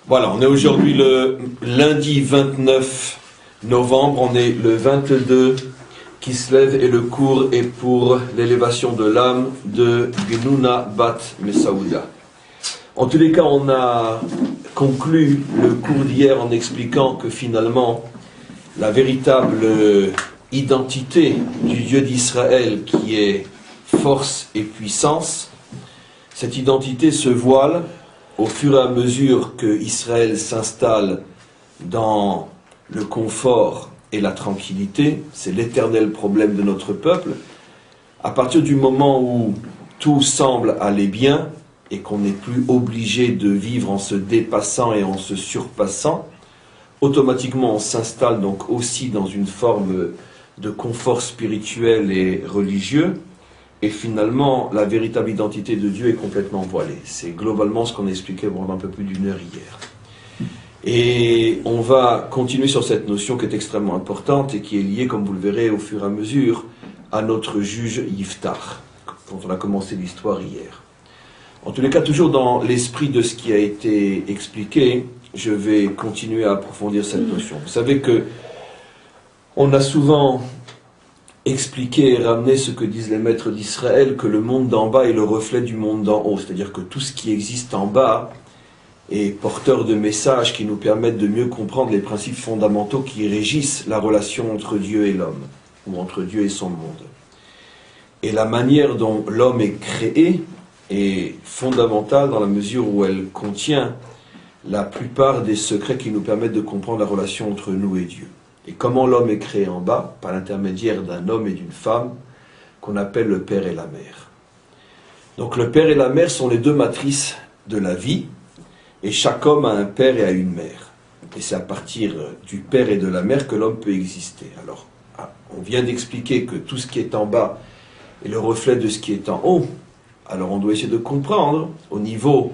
Voilà, on est aujourd'hui le lundi 29 novembre, on est le 22 qui se lève et le cours est pour l'élévation de l'âme de Genouna Bat Messaouda. En tous les cas, on a conclu le cours d'hier en expliquant que finalement, la véritable identité du Dieu d'Israël qui est force et puissance, cette identité se voile au fur et à mesure que Israël s'installe dans le confort et la tranquillité. C'est l'éternel problème de notre peuple. À partir du moment où tout semble aller bien et qu'on n'est plus obligé de vivre en se dépassant et en se surpassant, automatiquement on s'installe donc aussi dans une forme de confort spirituel et religieux. Et finalement, la véritable identité de Dieu est complètement voilée. C'est globalement ce qu'on a expliqué pendant un peu plus d'une heure hier. Et on va continuer sur cette notion qui est extrêmement importante et qui est liée, comme vous le verrez au fur et à mesure, à notre juge Yiftar, dont on a commencé l'histoire hier. En tous les cas, toujours dans l'esprit de ce qui a été expliqué, je vais continuer à approfondir cette notion. Vous savez que on a souvent expliquer et ramener ce que disent les maîtres d'Israël, que le monde d'en bas est le reflet du monde d'en haut. C'est-à-dire que tout ce qui existe en bas est porteur de messages qui nous permettent de mieux comprendre les principes fondamentaux qui régissent la relation entre Dieu et l'homme, ou entre Dieu et son monde. Et la manière dont l'homme est créé est fondamentale dans la mesure où elle contient la plupart des secrets qui nous permettent de comprendre la relation entre nous et Dieu. Et comment l'homme est créé en bas, par l'intermédiaire d'un homme et d'une femme, qu'on appelle le père et la mère. Donc le père et la mère sont les deux matrices de la vie, et chaque homme a un père et a une mère. Et c'est à partir du père et de la mère que l'homme peut exister. Alors, on vient d'expliquer que tout ce qui est en bas est le reflet de ce qui est en haut. Alors on doit essayer de comprendre, au niveau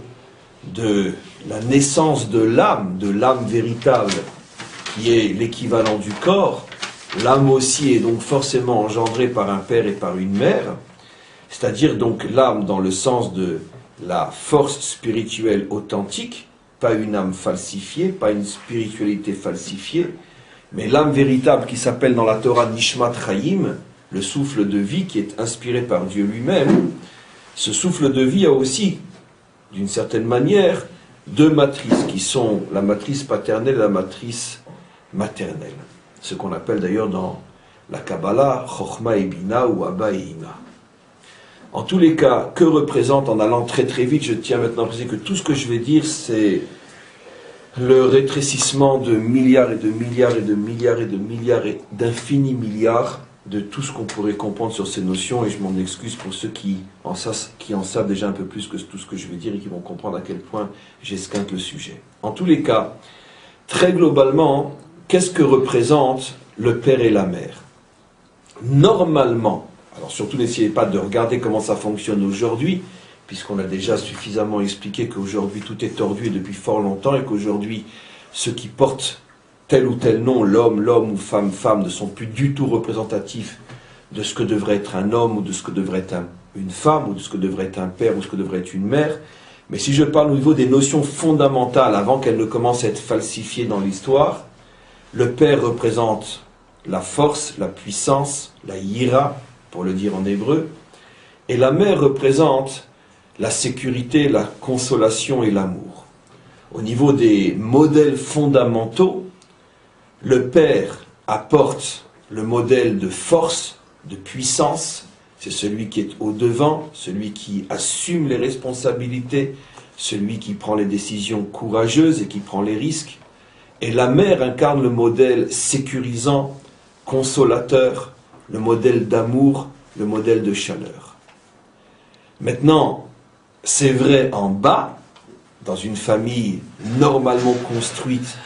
de la naissance de l'âme véritable, qui est l'équivalent du corps, l'âme aussi est donc forcément engendrée par un père et par une mère, c'est-à-dire donc l'âme dans le sens de la force spirituelle authentique, pas une âme falsifiée, pas une spiritualité falsifiée, mais l'âme véritable qui s'appelle dans la Torah Nishmat Chaim, le souffle de vie qui est inspiré par Dieu lui-même. Ce souffle de vie a aussi, d'une certaine manière, deux matrices qui sont la matrice paternelle et la matrice maternelle. Ce qu'on appelle d'ailleurs dans la Kabbalah, Chochma et Bina ou Abba et Ima. En tous les cas, que représente, en allant très très vite, je tiens maintenant à préciser que tout ce que je vais dire, c'est le rétrécissement de milliards et de milliards et de milliards et de milliards et d'infinis milliards de tout ce qu'on pourrait comprendre sur ces notions, et je m'en excuse pour ceux qui en savent déjà un peu plus que tout ce que je vais dire et qui vont comprendre à quel point j'esquinte le sujet. En tous les cas, très globalement, qu'est-ce que représente le père et la mère? Normalement, alors surtout n'essayez pas de regarder comment ça fonctionne aujourd'hui, puisqu'on a déjà suffisamment expliqué qu'aujourd'hui tout est tordu depuis fort longtemps, et qu'aujourd'hui ceux qui portent tel ou tel nom, l'homme ou femme, ne sont plus du tout représentatifs de ce que devrait être un homme, ou de ce que devrait être une femme, ou de ce que devrait être un père, ou ce que devrait être une mère. Mais si je parle au niveau des notions fondamentales, avant qu'elles ne commencent à être falsifiées dans l'histoire, le père représente la force, la puissance, la yira, pour le dire en hébreu, et la mère représente la sécurité, la consolation et l'amour. Au niveau des modèles fondamentaux, le père apporte le modèle de force, de puissance, c'est celui qui est au devant, celui qui assume les responsabilités, celui qui prend les décisions courageuses et qui prend les risques. Et la mère incarne le modèle sécurisant, consolateur, le modèle d'amour, le modèle de chaleur. Maintenant, c'est vrai en bas, dans une famille normalement construite,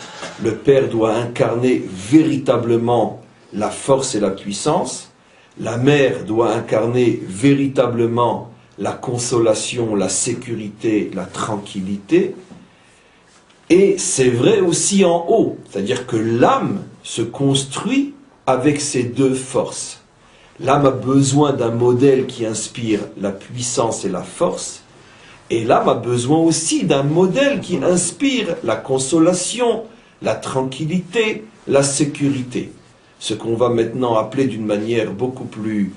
le père doit incarner véritablement la force et la puissance, la mère doit incarner véritablement la consolation, la sécurité, la tranquillité. Et c'est vrai aussi en haut, c'est-à-dire que l'âme se construit avec ces deux forces. L'âme a besoin d'un modèle qui inspire la puissance et la force, Et l'âme a besoin aussi d'un modèle qui inspire la consolation, la tranquillité, la sécurité. Ce qu'on va maintenant appeler d'une manière beaucoup plus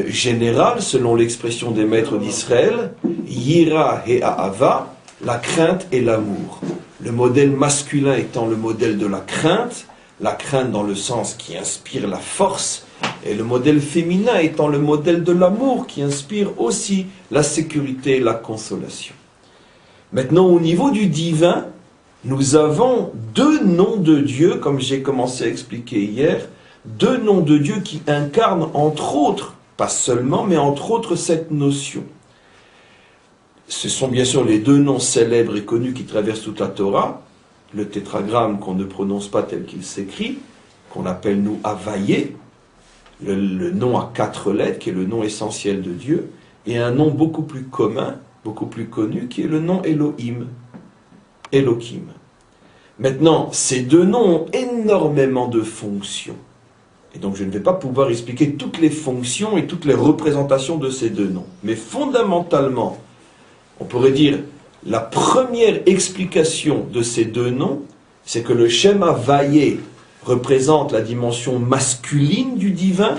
générale, selon l'expression des maîtres d'Israël, Yira et Ahava, la crainte et l'amour. Le modèle masculin étant le modèle de la crainte dans le sens qui inspire la force, et le modèle féminin étant le modèle de l'amour qui inspire aussi la sécurité et la consolation. Maintenant, au niveau du divin, nous avons deux noms de Dieu, comme j'ai commencé à expliquer hier, deux noms de Dieu qui incarnent entre autres, pas seulement, mais entre autres cette notion. Ce sont bien sûr les deux noms célèbres et connus qui traversent toute la Torah, le tétragramme qu'on ne prononce pas tel qu'il s'écrit, qu'on appelle nous Havayé, le nom à 4 lettres, qui est le nom essentiel de Dieu, et un nom beaucoup plus commun, beaucoup plus connu, qui est le nom Elohim, Elohim. Maintenant, ces deux noms ont énormément de fonctions. Et donc je ne vais pas pouvoir expliquer toutes les fonctions et toutes les représentations de ces deux noms. Mais fondamentalement, on pourrait dire, la première explication de ces deux noms, c'est que le Shem Havayé représente la dimension masculine du divin,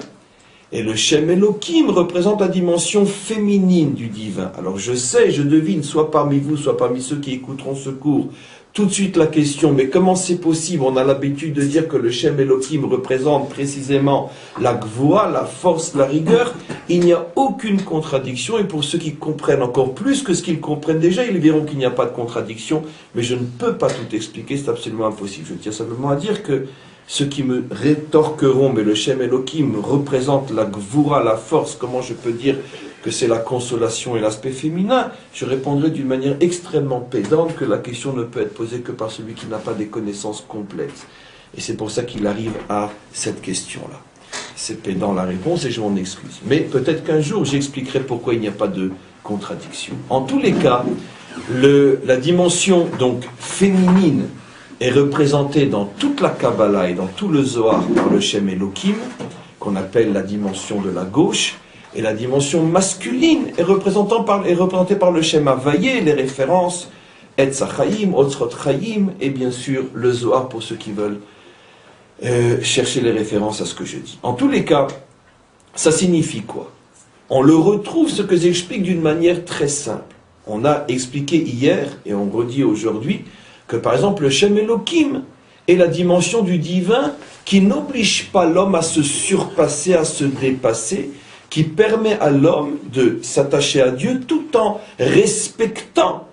et le Shem Elohim représente la dimension féminine du divin. Alors je sais, je devine, soit parmi vous, soit parmi ceux qui écouteront ce cours, tout de suite la question, mais comment c'est possible? On a l'habitude de dire que le Shem Elohim représente précisément la gvoura, la force, la rigueur. Il n'y a aucune contradiction, et pour ceux qui comprennent encore plus que ce qu'ils comprennent déjà, ils verront qu'il n'y a pas de contradiction, mais je ne peux pas tout expliquer, c'est absolument impossible. Je tiens simplement à dire que ceux qui me rétorqueront, mais le Shem Elohim représente la gvoura, la force, comment je peux dire que c'est la consolation et l'aspect féminin, je répondrai d'une manière extrêmement pédante que la question ne peut être posée que par celui qui n'a pas des connaissances complètes. Et c'est pour ça qu'il arrive à cette question-là. C'est pédant la réponse et je m'en excuse. Mais peut-être qu'un jour j'expliquerai pourquoi il n'y a pas de contradiction. En tous les cas, la dimension donc féminine est représentée dans toute la Kabbalah et dans tout le Zohar par le Shem Elohim, qu'on appelle la dimension de la gauche, et la dimension masculine est représentée par le Shem Havayé, les références Etz HaChaim, Otzrot Chaim, et bien sûr le Zohar pour ceux qui veulent chercher les références à ce que je dis. En tous les cas, ça signifie quoi? On le retrouve, ce que j'explique d'une manière très simple. On a expliqué hier, et on redit aujourd'hui, que par exemple le Shem Elohim est la dimension du divin qui n'oblige pas l'homme à se surpasser, à se dépasser, qui permet à l'homme de s'attacher à Dieu tout en respectant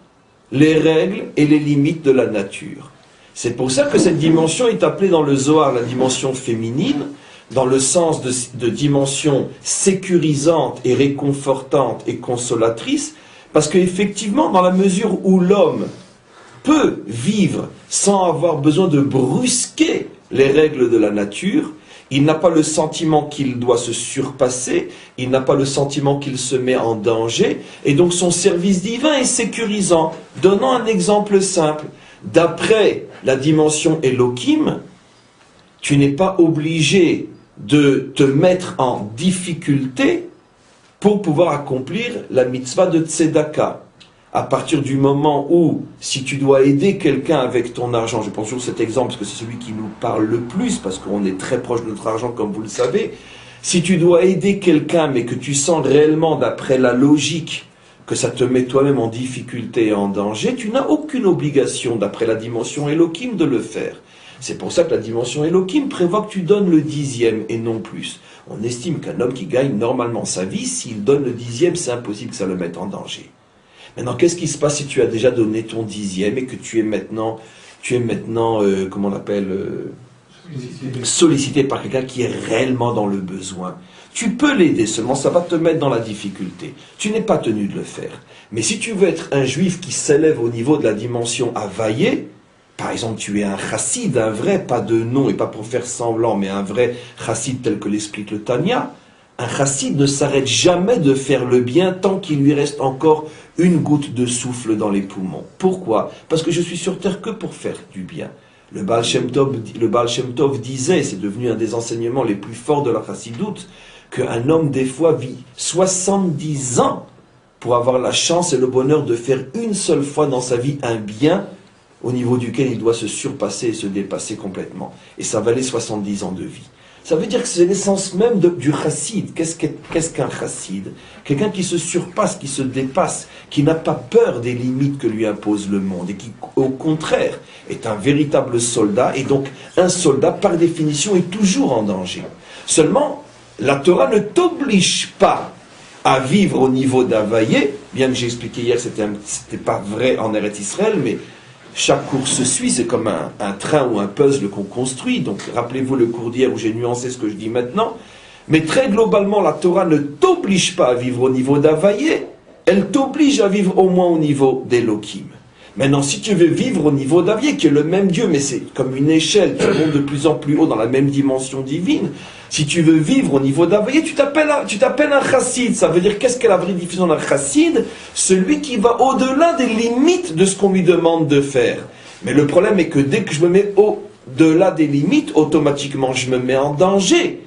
les règles et les limites de la nature. C'est pour ça que cette dimension est appelée dans le Zohar la dimension féminine, dans le sens de dimension sécurisante et réconfortante et consolatrice, parce qu'effectivement, dans la mesure où l'homme peut vivre sans avoir besoin de brusquer les règles de la nature, il n'a pas le sentiment qu'il doit se surpasser, il n'a pas le sentiment qu'il se met en danger, et donc son service divin est sécurisant. Donnons un exemple simple. D'après la dimension Elohim, tu n'es pas obligé de te mettre en difficulté pour pouvoir accomplir la mitzvah de Tzedaka. À partir du moment où, si tu dois aider quelqu'un avec ton argent, je prends toujours cet exemple parce que c'est celui qui nous parle le plus, parce qu'on est très proche de notre argent comme vous le savez, si tu dois aider quelqu'un mais que tu sens réellement d'après la logique que ça te met toi-même en difficulté et en danger, tu n'as aucune obligation d'après la dimension Elohim de le faire. C'est pour ça que la dimension Elohim prévoit que tu donnes le 10e et non plus. On estime qu'un homme qui gagne normalement sa vie, s'il donne le 10e, c'est impossible que ça le mette en danger. Maintenant, qu'est-ce qui se passe si tu as déjà donné ton 10e et que tu es maintenant comment on appelle, sollicité par quelqu'un qui est réellement dans le besoin? Tu peux l'aider, seulement ça va te mettre dans la difficulté. Tu n'es pas tenu de le faire. Mais si tu veux être un juif qui s'élève au niveau de la dimension Havayé, par exemple, tu es un chassid, un vrai, pas de nom et pas pour faire semblant, mais un vrai chassid tel que l'explique le Tanya, un chassid ne s'arrête jamais de faire le bien tant qu'il lui reste encore une goutte de souffle dans les poumons. Pourquoi? Parce que je suis sur terre que pour faire du bien. Le Baal Shem Tov disait, c'est devenu un des enseignements les plus forts de la chassidoute, qu'un homme des fois vit 70 ans pour avoir la chance et le bonheur de faire une seule fois dans sa vie un bien au niveau duquel il doit se surpasser et se dépasser complètement. Et ça valait 70 ans de vie. Ça veut dire que c'est l'essence même du chassid. Qu'est-ce qu'un chassid? Quelqu'un qui se surpasse, qui se dépasse, qui n'a pas peur des limites que lui impose le monde et qui, au contraire, est un véritable soldat. Et donc, un soldat, par définition, est toujours en danger. Seulement, la Torah ne t'oblige pas à vivre au niveau d'Havaïe, bien que j'ai expliqué hier, c'était pas vrai en Eretz Israël, mais chaque cours se suit, c'est comme un train ou un puzzle qu'on construit. Donc rappelez-vous le cours d'hier où j'ai nuancé ce que je dis maintenant. Mais très globalement, la Torah ne t'oblige pas à vivre au niveau d'Havaïe, elle t'oblige à vivre au moins au niveau d'Elohim. Maintenant, si tu veux vivre au niveau d'Havaïe, qui est le même Dieu, mais c'est comme une échelle, tu montes de plus en plus haut dans la même dimension divine, si tu veux vivre au niveau d'Havaïe, tu t'appelles un chassid. Ça veut dire, qu'est-ce qu'est la vraie définition d'un chassid? Celui qui va au-delà des limites de ce qu'on lui demande de faire. Mais le problème est que dès que je me mets au-delà des limites, automatiquement je me mets en danger.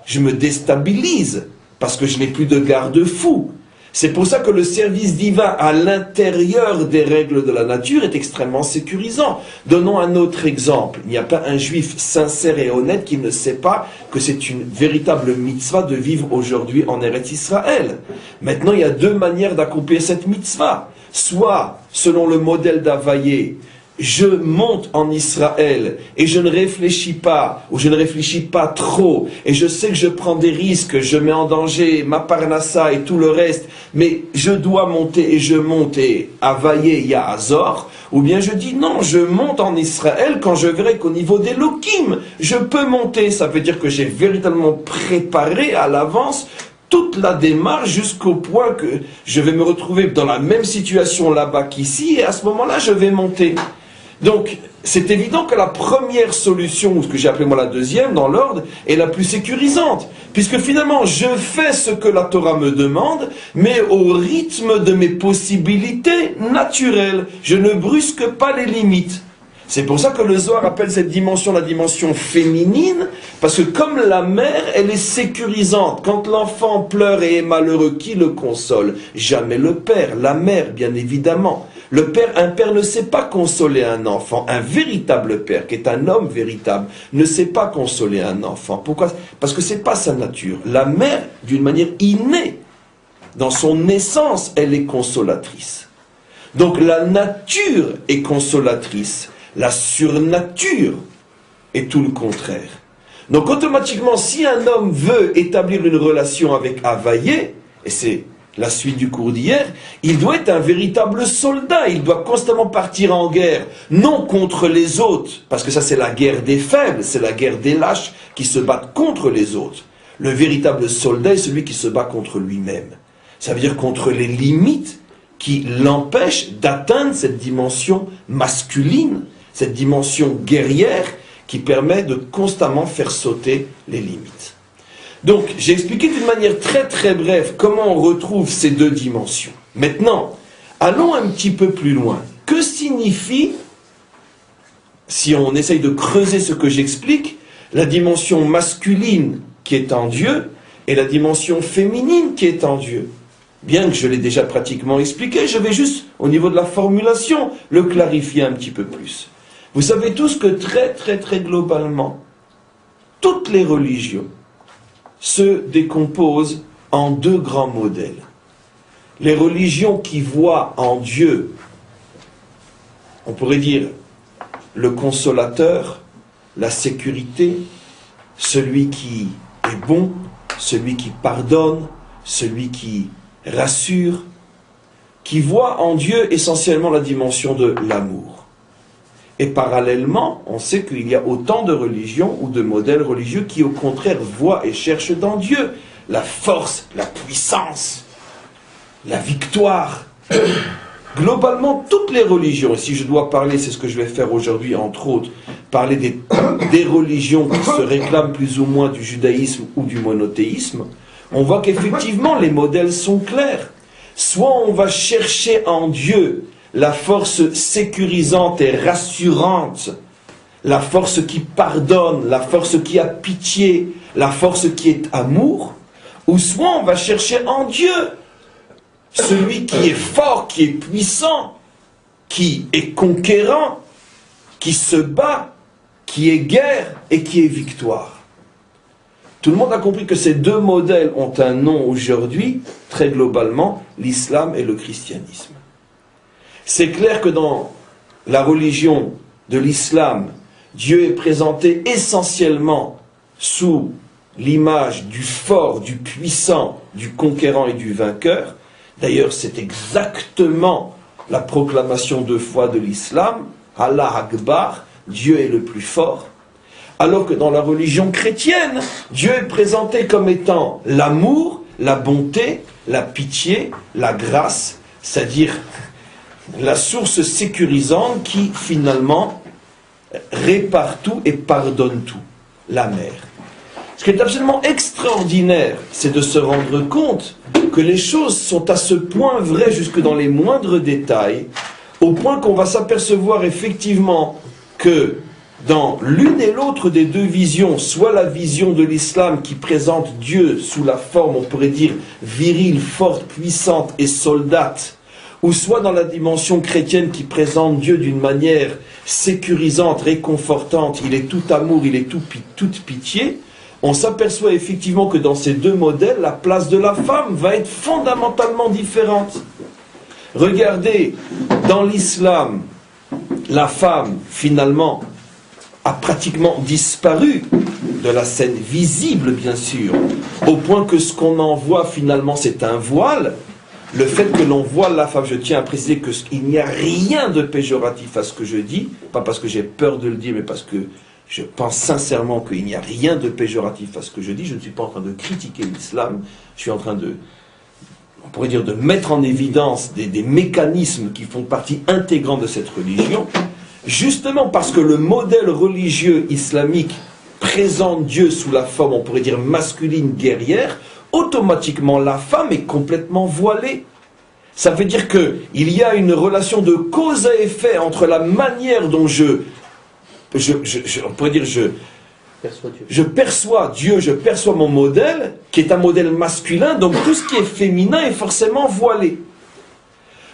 Je me déstabilise, parce que je n'ai plus de garde-fou. C'est pour ça que le service divin à l'intérieur des règles de la nature est extrêmement sécurisant. Donnons un autre exemple. Il n'y a pas un juif sincère et honnête qui ne sait pas que c'est une véritable mitzvah de vivre aujourd'hui en Eretz Israël. Maintenant, il y a deux manières d'accomplir cette mitzvah. Soit, selon le modèle d'Havaïe, je monte en Israël et je ne réfléchis pas, ou je ne réfléchis pas trop, et je sais que je prends des risques, je mets en danger ma parnassa et tout le reste, mais je dois monter et je monte et Havaïe ya Azor, ou bien je dis non, je monte en Israël quand je verrai qu'au niveau d'Elohim, je peux monter. Ça veut dire que j'ai véritablement préparé à l'avance toute la démarche jusqu'au point que je vais me retrouver dans la même situation là-bas qu'ici, et à ce moment-là, je vais monter. Donc, c'est évident que la première solution, ou ce que j'ai appelé moi la deuxième dans l'ordre, est la plus sécurisante. Puisque finalement, je fais ce que la Torah me demande, mais au rythme de mes possibilités naturelles. Je ne brusque pas les limites. C'est pour ça que le Zohar appelle cette dimension la dimension féminine, parce que comme la mère, elle est sécurisante. Quand l'enfant pleure et est malheureux, qui le console? Jamais le père, la mère, bien évidemment. Un père ne sait pas consoler un enfant. Un véritable père, qui est un homme véritable, ne sait pas consoler un enfant. Pourquoi? Parce que c'est pas sa nature. La mère, d'une manière innée, dans son essence, elle est consolatrice. Donc la nature est consolatrice. La surnature est tout le contraire. Donc automatiquement, si un homme veut établir une relation avec Havaïe, et c'est la suite du cours d'hier, il doit être un véritable soldat, il doit constamment partir en guerre, non contre les autres, parce que ça c'est la guerre des faibles, c'est la guerre des lâches qui se battent contre les autres. Le véritable soldat est celui qui se bat contre lui-même. Ça veut dire contre les limites qui l'empêchent d'atteindre cette dimension masculine, cette dimension guerrière qui permet de constamment faire sauter les limites. Donc, j'ai expliqué d'une manière très très brève comment on retrouve ces deux dimensions. Maintenant, allons un petit peu plus loin. Que signifie, si on essaye de creuser ce que j'explique, la dimension masculine qui est en Dieu et la dimension féminine qui est en Dieu? Bien que je l'ai déjà pratiquement expliqué, je vais juste, au niveau de la formulation, le clarifier un petit peu plus. Vous savez tous que très très très globalement, toutes les religions se décomposent en deux grands modèles. Les religions qui voient en Dieu, on pourrait dire, le consolateur, la sécurité, celui qui est bon, celui qui pardonne, celui qui rassure, qui voit en Dieu essentiellement la dimension de l'amour. Et parallèlement, on sait qu'il y a autant de religions ou de modèles religieux qui au contraire voient et cherchent dans Dieu la force, la puissance, la victoire. Globalement, toutes les religions, et si je dois parler, c'est ce que je vais faire aujourd'hui entre autres, parler des religions qui se réclament plus ou moins du judaïsme ou du monothéisme, on voit qu'effectivement les modèles sont clairs. Soit on va chercher en Dieu la force sécurisante et rassurante, la force qui pardonne, la force qui a pitié, la force qui est amour, ou soit on va chercher en Dieu celui qui est fort, qui est puissant, qui est conquérant, qui se bat, qui est guerre et qui est victoire. Tout le monde a compris que ces deux modèles ont un nom aujourd'hui, très globalement, l'islam et le christianisme. C'est clair que dans la religion de l'islam, Dieu est présenté essentiellement sous l'image du fort, du puissant, du conquérant et du vainqueur. D'ailleurs, c'est exactement la proclamation de foi de l'islam, Allah Akbar, Dieu est le plus fort. Alors que dans la religion chrétienne, Dieu est présenté comme étant l'amour, la bonté, la pitié, la grâce, c'est-à-dire la source sécurisante qui finalement répare tout et pardonne tout, la mère. Ce qui est absolument extraordinaire, c'est de se rendre compte que les choses sont à ce point vraies jusque dans les moindres détails, au point qu'on va s'apercevoir effectivement que dans l'une et l'autre des deux visions, soit la vision de l'islam qui présente Dieu sous la forme, on pourrait dire, virile, forte, puissante et soldate, ou soit dans la dimension chrétienne qui présente Dieu d'une manière sécurisante, réconfortante, il est tout amour, il est toute pitié, on s'aperçoit effectivement que dans ces deux modèles, la place de la femme va être fondamentalement différente. Regardez, dans l'islam, la femme, finalement, a pratiquement disparu de la scène visible, bien sûr, au point que ce qu'on en voit finalement, c'est un voile. Le fait que l'on voile la femme, je tiens à préciser qu'il n'y a rien de péjoratif à ce que je dis, pas parce que j'ai peur de le dire, mais parce que je pense sincèrement qu'il n'y a rien de péjoratif à ce que je dis. Je ne suis pas en train de critiquer l'islam, je suis en train de, on pourrait dire, de mettre en évidence des mécanismes qui font partie intégrante de cette religion. Justement parce que le modèle religieux islamique présente Dieu sous la forme, on pourrait dire, masculine, guerrière, automatiquement la femme est complètement voilée. Ça veut dire qu'il y a une relation de cause à effet entre la manière dont on pourrait dire, je perçois Dieu, je perçois mon modèle, qui est un modèle masculin, donc tout ce qui est féminin est forcément voilé.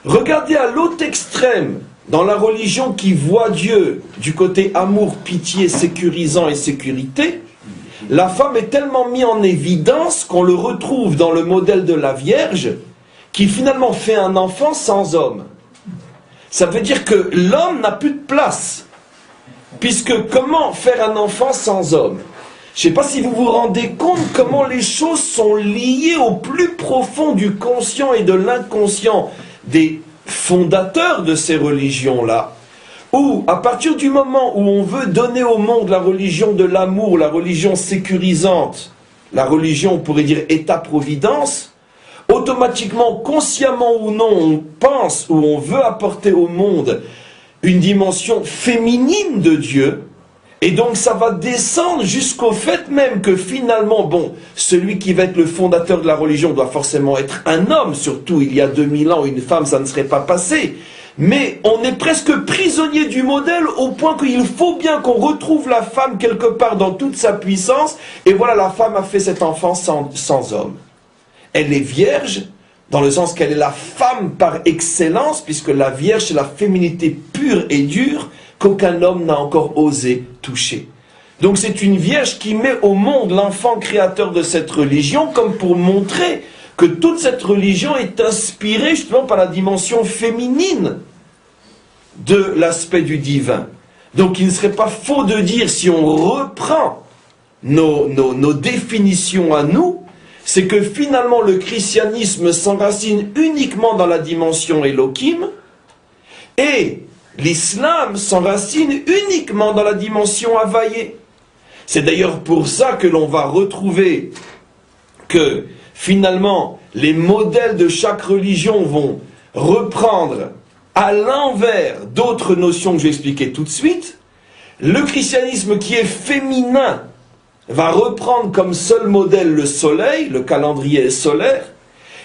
Regardez à l'autre extrême, dans la religion qui voit Dieu du côté amour, pitié, sécurisant et sécurité, la femme est tellement mise en évidence qu'on le retrouve dans le modèle de la Vierge, qui finalement fait un enfant sans homme. Ça veut dire que l'homme n'a plus de place. Puisque comment faire un enfant sans homme? Je ne sais pas si vous vous rendez compte comment les choses sont liées au plus profond du conscient et de l'inconscient des fondateurs de ces religions-là, où à partir du moment où on veut donner au monde la religion de l'amour, la religion sécurisante, la religion, on pourrait dire État-providence, automatiquement, consciemment ou non, on pense ou on veut apporter au monde une dimension féminine de Dieu, et donc ça va descendre jusqu'au fait même que finalement, bon, celui qui va être le fondateur de la religion doit forcément être un homme, surtout il y a 2000 ans, une femme, ça ne serait pas passé. Mais on est presque prisonnier du modèle au point qu'il faut bien qu'on retrouve la femme quelque part dans toute sa puissance, et voilà, la femme a fait cet enfant sans homme. Elle est vierge, dans le sens qu'elle est la femme par excellence, puisque la vierge, c'est la féminité pure et dure qu'aucun homme n'a encore osé toucher. Donc c'est une vierge qui met au monde l'enfant créateur de cette religion, comme pour montrer que toute cette religion est inspirée justement par la dimension féminine de l'aspect du divin. Donc il ne serait pas faux de dire, si on reprend nos définitions à nous, c'est que finalement le christianisme s'enracine uniquement dans la dimension Elohim, et l'islam s'enracine uniquement dans la dimension Havayé. C'est d'ailleurs pour ça que l'on va retrouver que finalement les modèles de chaque religion vont reprendre à l'envers d'autres notions que je vais expliquer tout de suite. Le christianisme qui est féminin va reprendre comme seul modèle le soleil, le calendrier solaire,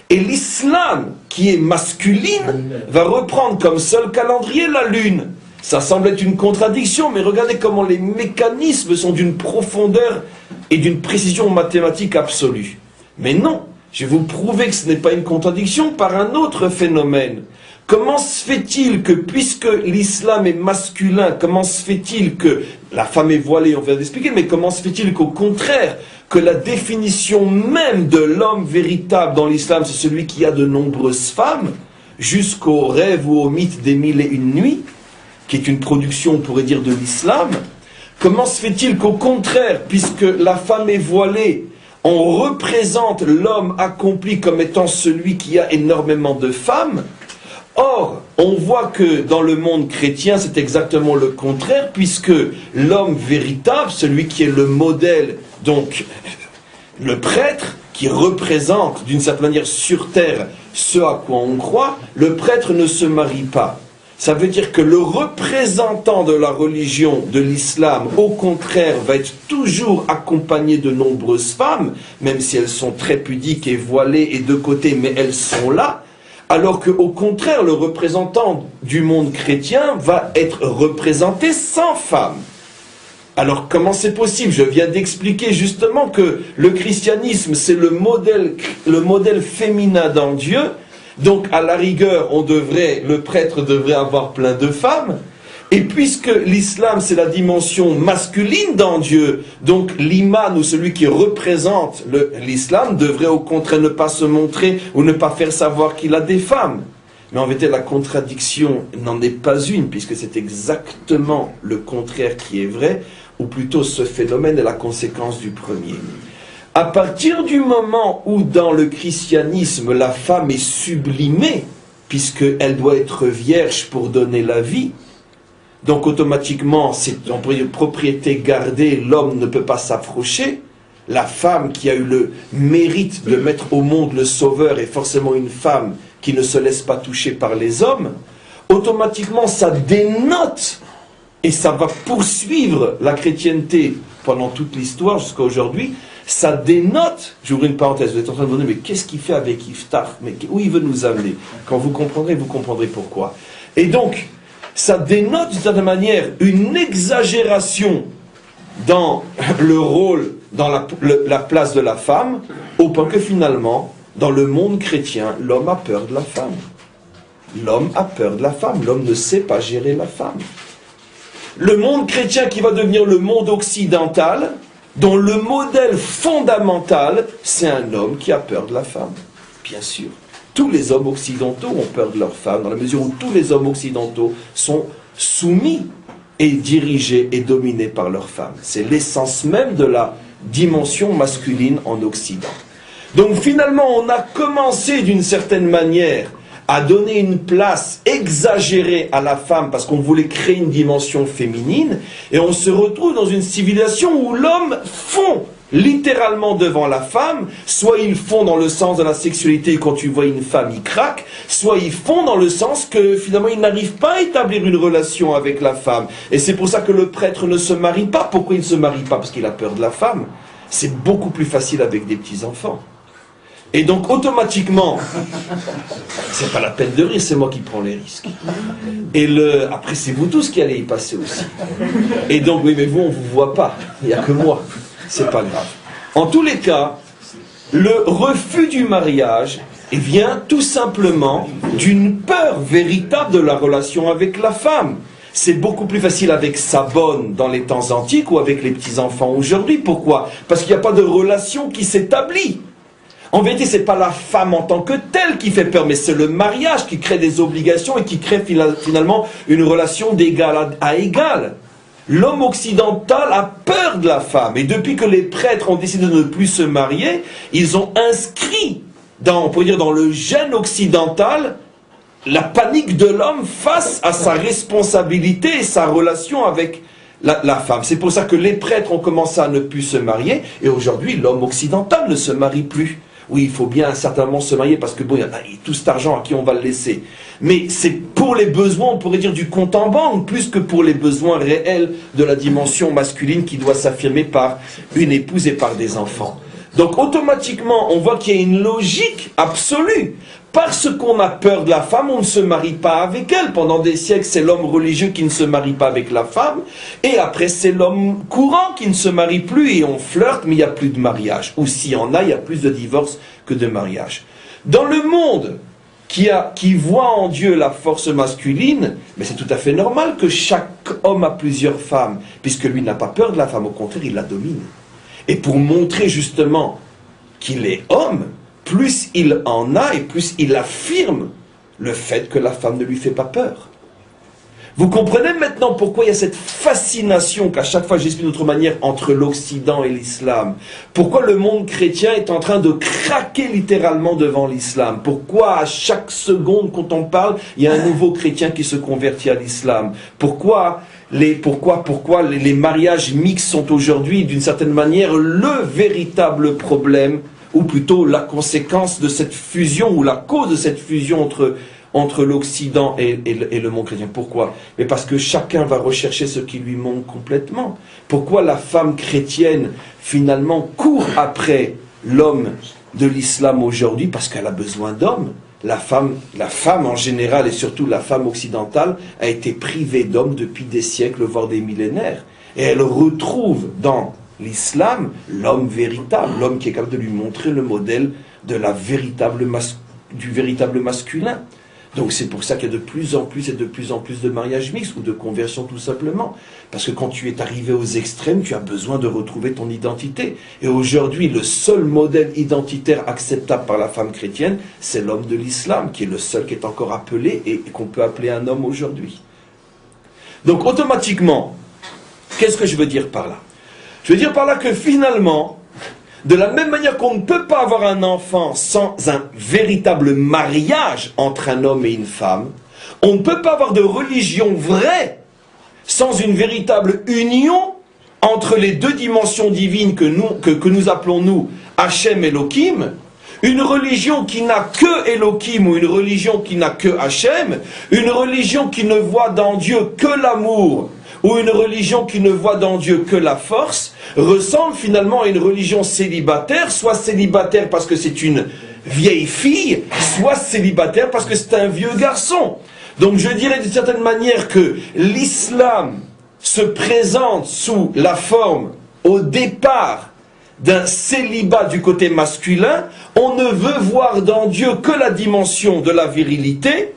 et l'islam, qui est masculine, va reprendre comme seul calendrier la lune. Ça semble être une contradiction, mais regardez comment les mécanismes sont d'une profondeur et d'une précision mathématique absolue. Mais non, je vais vous prouver que ce n'est pas une contradiction par un autre phénomène. Comment se fait-il que, puisque l'islam est masculin, comment se fait-il que la femme est voilée, on vient d'expliquer, mais comment se fait-il qu'au contraire, que la définition même de l'homme véritable dans l'islam, c'est celui qui a de nombreuses femmes, jusqu'au rêve ou au mythe des 1001 nuits, qui est une production, on pourrait dire, de l'islam. Comment se fait-il qu'au contraire, puisque la femme est voilée, on représente l'homme accompli comme étant celui qui a énormément de femmes? Or, on voit que dans le monde chrétien, c'est exactement le contraire, puisque l'homme véritable, celui qui est le modèle, donc le prêtre, qui représente d'une certaine manière sur terre ce à quoi on croit, le prêtre ne se marie pas. Ça veut dire que le représentant de la religion de l'islam, au contraire, va être toujours accompagné de nombreuses femmes, même si elles sont très pudiques et voilées et de côté, mais elles sont là. Alors qu'au contraire, le représentant du monde chrétien va être représenté sans femme. Alors comment c'est possible? Je viens d'expliquer justement que le christianisme, c'est le modèle féminin dans Dieu. Donc à la rigueur, le prêtre devrait avoir plein de femmes. Et puisque l'islam, c'est la dimension masculine dans Dieu, donc l'imam ou celui qui représente l'islam devrait au contraire ne pas se montrer ou ne pas faire savoir qu'il a des femmes. Mais en vérité, la contradiction n'en est pas une, puisque c'est exactement le contraire qui est vrai, ou plutôt ce phénomène est la conséquence du premier. À partir du moment où dans le christianisme, la femme est sublimée, puisqu'elle doit être vierge pour donner la vie, donc automatiquement, c'est une propriété gardée, l'homme ne peut pas s'approcher. La femme qui a eu le mérite de mettre au monde le sauveur est forcément une femme qui ne se laisse pas toucher par les hommes. Automatiquement, ça dénote, et ça va poursuivre la chrétienté pendant toute l'histoire jusqu'à aujourd'hui, ça dénote, j'ouvre une parenthèse, vous êtes en train de vous dire, mais qu'est-ce qu'il fait avec Iftar? Mais où il veut nous amener? Quand vous comprendrez pourquoi. Et donc, ça dénote d'une certaine manière une exagération dans le rôle, dans la place de la femme, au point que finalement, dans le monde chrétien, l'homme a peur de la femme. L'homme a peur de la femme, l'homme ne sait pas gérer la femme. Le monde chrétien qui va devenir le monde occidental, dont le modèle fondamental, c'est un homme qui a peur de la femme, bien sûr. Tous les hommes occidentaux ont peur de leur femme, dans la mesure où tous les hommes occidentaux sont soumis et dirigés et dominés par leur femme. C'est l'essence même de la dimension masculine en Occident. Donc finalement, on a commencé d'une certaine manière à donner une place exagérée à la femme parce qu'on voulait créer une dimension féminine, et on se retrouve dans une civilisation où l'homme fond littéralement devant la femme, soit ils font dans le sens de la sexualité, quand tu vois une femme, ils craquent, soit ils font dans le sens que finalement ils n'arrivent pas à établir une relation avec la femme. Et c'est pour ça que le prêtre ne se marie pas. Pourquoi il ne se marie pas? Parce qu'il a peur de la femme. C'est beaucoup plus facile avec des petits-enfants. Et donc automatiquement, c'est pas la peine de rire, c'est moi qui prends les risques. Et après c'est vous tous qui allez y passer aussi. Et donc oui, mais vous on vous voit pas, il n'y a que moi. C'est pas grave. En tous les cas, le refus du mariage vient tout simplement d'une peur véritable de la relation avec la femme. C'est beaucoup plus facile avec sa bonne dans les temps antiques ou avec les petits-enfants aujourd'hui. Pourquoi? Parce qu'il n'y a pas de relation qui s'établit. En vérité, ce n'est pas la femme en tant que telle qui fait peur, mais c'est le mariage qui crée des obligations et qui crée finalement une relation d'égal à égal. L'homme occidental a peur de la femme. Et depuis que les prêtres ont décidé de ne plus se marier, ils ont inscrit, on pourrait dire dans le gène occidental, la panique de l'homme face à sa responsabilité et sa relation avec la femme. C'est pour ça que les prêtres ont commencé à ne plus se marier. Et aujourd'hui, l'homme occidental ne se marie plus. Oui, il faut bien certainement se marier parce que bon, il y a tout cet argent à qui on va le laisser. Mais c'est pour les besoins, on pourrait dire, du compte en banque, plus que pour les besoins réels de la dimension masculine qui doit s'affirmer par une épouse et par des enfants. Donc automatiquement, on voit qu'il y a une logique absolue. parce qu'on a peur de la femme, on ne se marie pas avec elle. Pendant des siècles, c'est l'homme religieux qui ne se marie pas avec la femme. Et après, c'est l'homme courant qui ne se marie plus. Et on flirte, mais il n'y a plus de mariage. Ou s'il y en a, il y a plus de divorces que de mariage. Dans le monde qui voit en Dieu la force masculine, mais c'est tout à fait normal que chaque homme a plusieurs femmes, puisque lui n'a pas peur de la femme, au contraire, il la domine. Et pour montrer justement qu'il est homme, plus il en a et plus il affirme le fait que la femme ne lui fait pas peur. Vous comprenez maintenant pourquoi il y a cette fascination qu'à chaque fois j'explique d'une autre manière entre l'Occident et l'islam. Pourquoi le monde chrétien est en train de craquer littéralement devant l'islam. Pourquoi à chaque seconde quand on parle, il y a un nouveau chrétien qui se convertit à l'islam. Pourquoi les mariages mixtes sont aujourd'hui d'une certaine manière le véritable problème, ou plutôt la conséquence de cette fusion, ou la cause de cette fusion entre l'Occident et le monde chrétien. Pourquoi? Mais parce que chacun va rechercher ce qui lui manque complètement. Pourquoi la femme chrétienne, finalement, court après l'homme de l'islam aujourd'hui? Parce qu'elle a besoin d'hommes. La femme en général, et surtout la femme occidentale, a été privée d'hommes depuis des siècles, voire des millénaires. Et elle retrouve dans l'islam l'homme véritable, l'homme qui est capable de lui montrer le modèle de du véritable masculin. Donc c'est pour ça qu'il y a de plus en plus de mariages mixtes ou de conversions tout simplement. Parce que quand tu es arrivé aux extrêmes, tu as besoin de retrouver ton identité. Et aujourd'hui, le seul modèle identitaire acceptable par la femme chrétienne, c'est l'homme de l'islam, qui est le seul qui est encore appelé et qu'on peut appeler un homme aujourd'hui. Donc automatiquement, qu'est-ce que je veux dire par là? Je veux dire par là que finalement, de la même manière qu'on ne peut pas avoir un enfant sans un véritable mariage entre un homme et une femme, on ne peut pas avoir de religion vraie sans une véritable union entre les deux dimensions divines que nous appelons nous Hachem et Elohim. Une religion qui n'a que Elohim ou une religion qui n'a que Hachem, une religion qui ne voit dans Dieu que l'amour, ou une religion qui ne voit dans Dieu que la force, ressemble finalement à une religion célibataire, soit célibataire parce que c'est une vieille fille, soit célibataire parce que c'est un vieux garçon. Donc je dirais d'une certaine manière que l'islam se présente sous la forme, au départ, d'un célibat du côté masculin. On ne veut voir dans Dieu que la dimension de la virilité.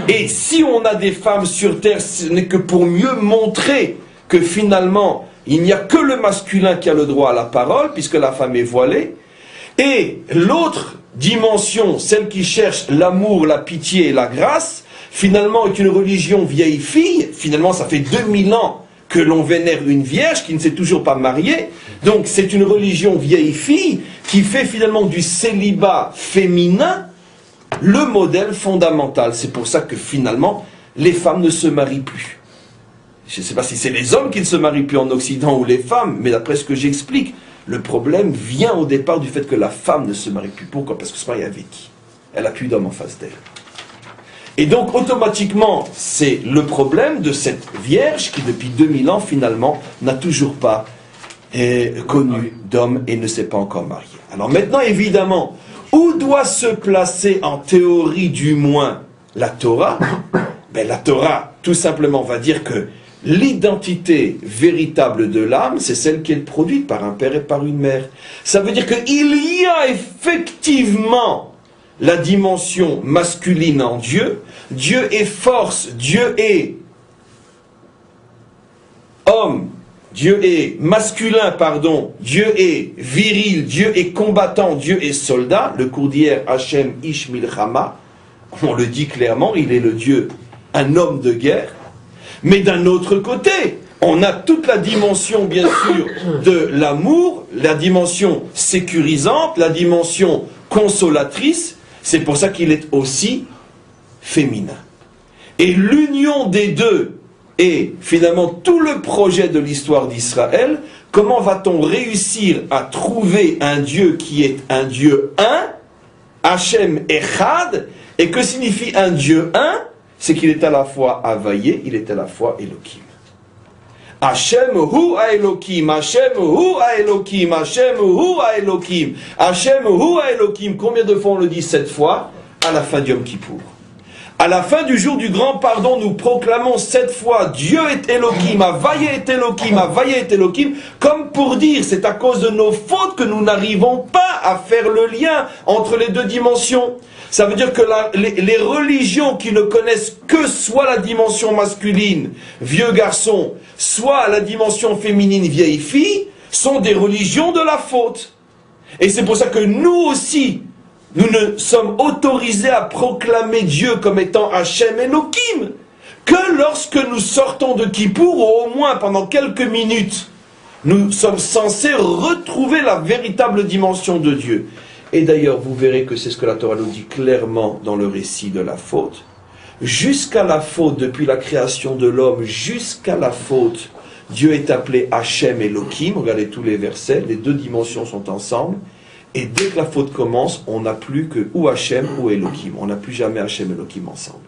Et si on a des femmes sur terre, ce n'est que pour mieux montrer que finalement, il n'y a que le masculin qui a le droit à la parole, puisque la femme est voilée. Et l'autre dimension, celle qui cherche l'amour, la pitié et la grâce, finalement est une religion vieille fille. Finalement, ça fait 2000 ans que l'on vénère une vierge qui ne s'est toujours pas mariée. Donc c'est une religion vieille fille qui fait finalement du célibat féminin le modèle fondamental. C'est pour ça que finalement, les femmes ne se marient plus. Je ne sais pas si c'est les hommes qui ne se marient plus en Occident ou les femmes, mais d'après ce que j'explique, le problème vient au départ du fait que la femme ne se marie plus. Pourquoi? Parce que se marie avec qui? Elle n'a plus d'homme en face d'elle. Et donc, automatiquement, c'est le problème de cette vierge qui, depuis 2000 ans, finalement, n'a toujours pas connu d'homme et ne s'est pas encore mariée. Alors maintenant, évidemment, où doit se placer, en théorie du moins, la Torah? Ben, la Torah, tout simplement, va dire que l'identité véritable de l'âme, c'est celle qui est produite par un père et par une mère. Ça veut dire qu'il y a effectivement la dimension masculine en Dieu. Dieu est force, Dieu est homme, Dieu est masculin, pardon, Dieu est viril, Dieu est combattant, Dieu est soldat. Le cours d'hier, Hachem Ish Milchama, on le dit clairement, il est le Dieu, un homme de guerre. Mais d'un autre côté, on a toute la dimension, bien sûr, de l'amour, la dimension sécurisante, la dimension consolatrice. C'est pour ça qu'il est aussi féminin. Et l'union des deux est finalement tout le projet de l'histoire d'Israël. Comment va-t-on réussir à trouver un Dieu qui est un Dieu un, Hachem Echad, et que signifie un Dieu un? C'est qu'il est à la fois Havayé, il est à la fois Elohim. Hachem hu ha-Elohim, Hachem hu ha-Elohim, Hachem hu ha-Elohim, Hachem hu ha-Elohim. Combien de fois on le dit 7 fois? à la fin du Yom Kippour. À la fin du jour du grand pardon, nous proclamons 7 fois Dieu est Elohim, Havaye est Elohim, Havaye est Elohim, comme pour dire c'est à cause de nos fautes que nous n'arrivons pas à faire le lien entre les deux dimensions. Ça veut dire que les religions qui ne connaissent que soit la dimension masculine, vieux garçon, soit la dimension féminine, vieille fille, sont des religions de la faute. Et c'est pour ça que nous aussi, nous ne sommes autorisés à proclamer Dieu comme étant Hachem Elohim que lorsque nous sortons de Kippour, ou au moins pendant quelques minutes, nous sommes censés retrouver la véritable dimension de Dieu. Et d'ailleurs, vous verrez que c'est ce que la Torah nous dit clairement dans le récit de la faute. Jusqu'à la faute, depuis la création de l'homme, jusqu'à la faute, Dieu est appelé Hachem Elohim. Regardez tous les versets, les deux dimensions sont ensemble. Et dès que la faute commence, on n'a plus que ou Hachem ou Elohim. On n'a plus jamais Hachem et Elohim ensemble.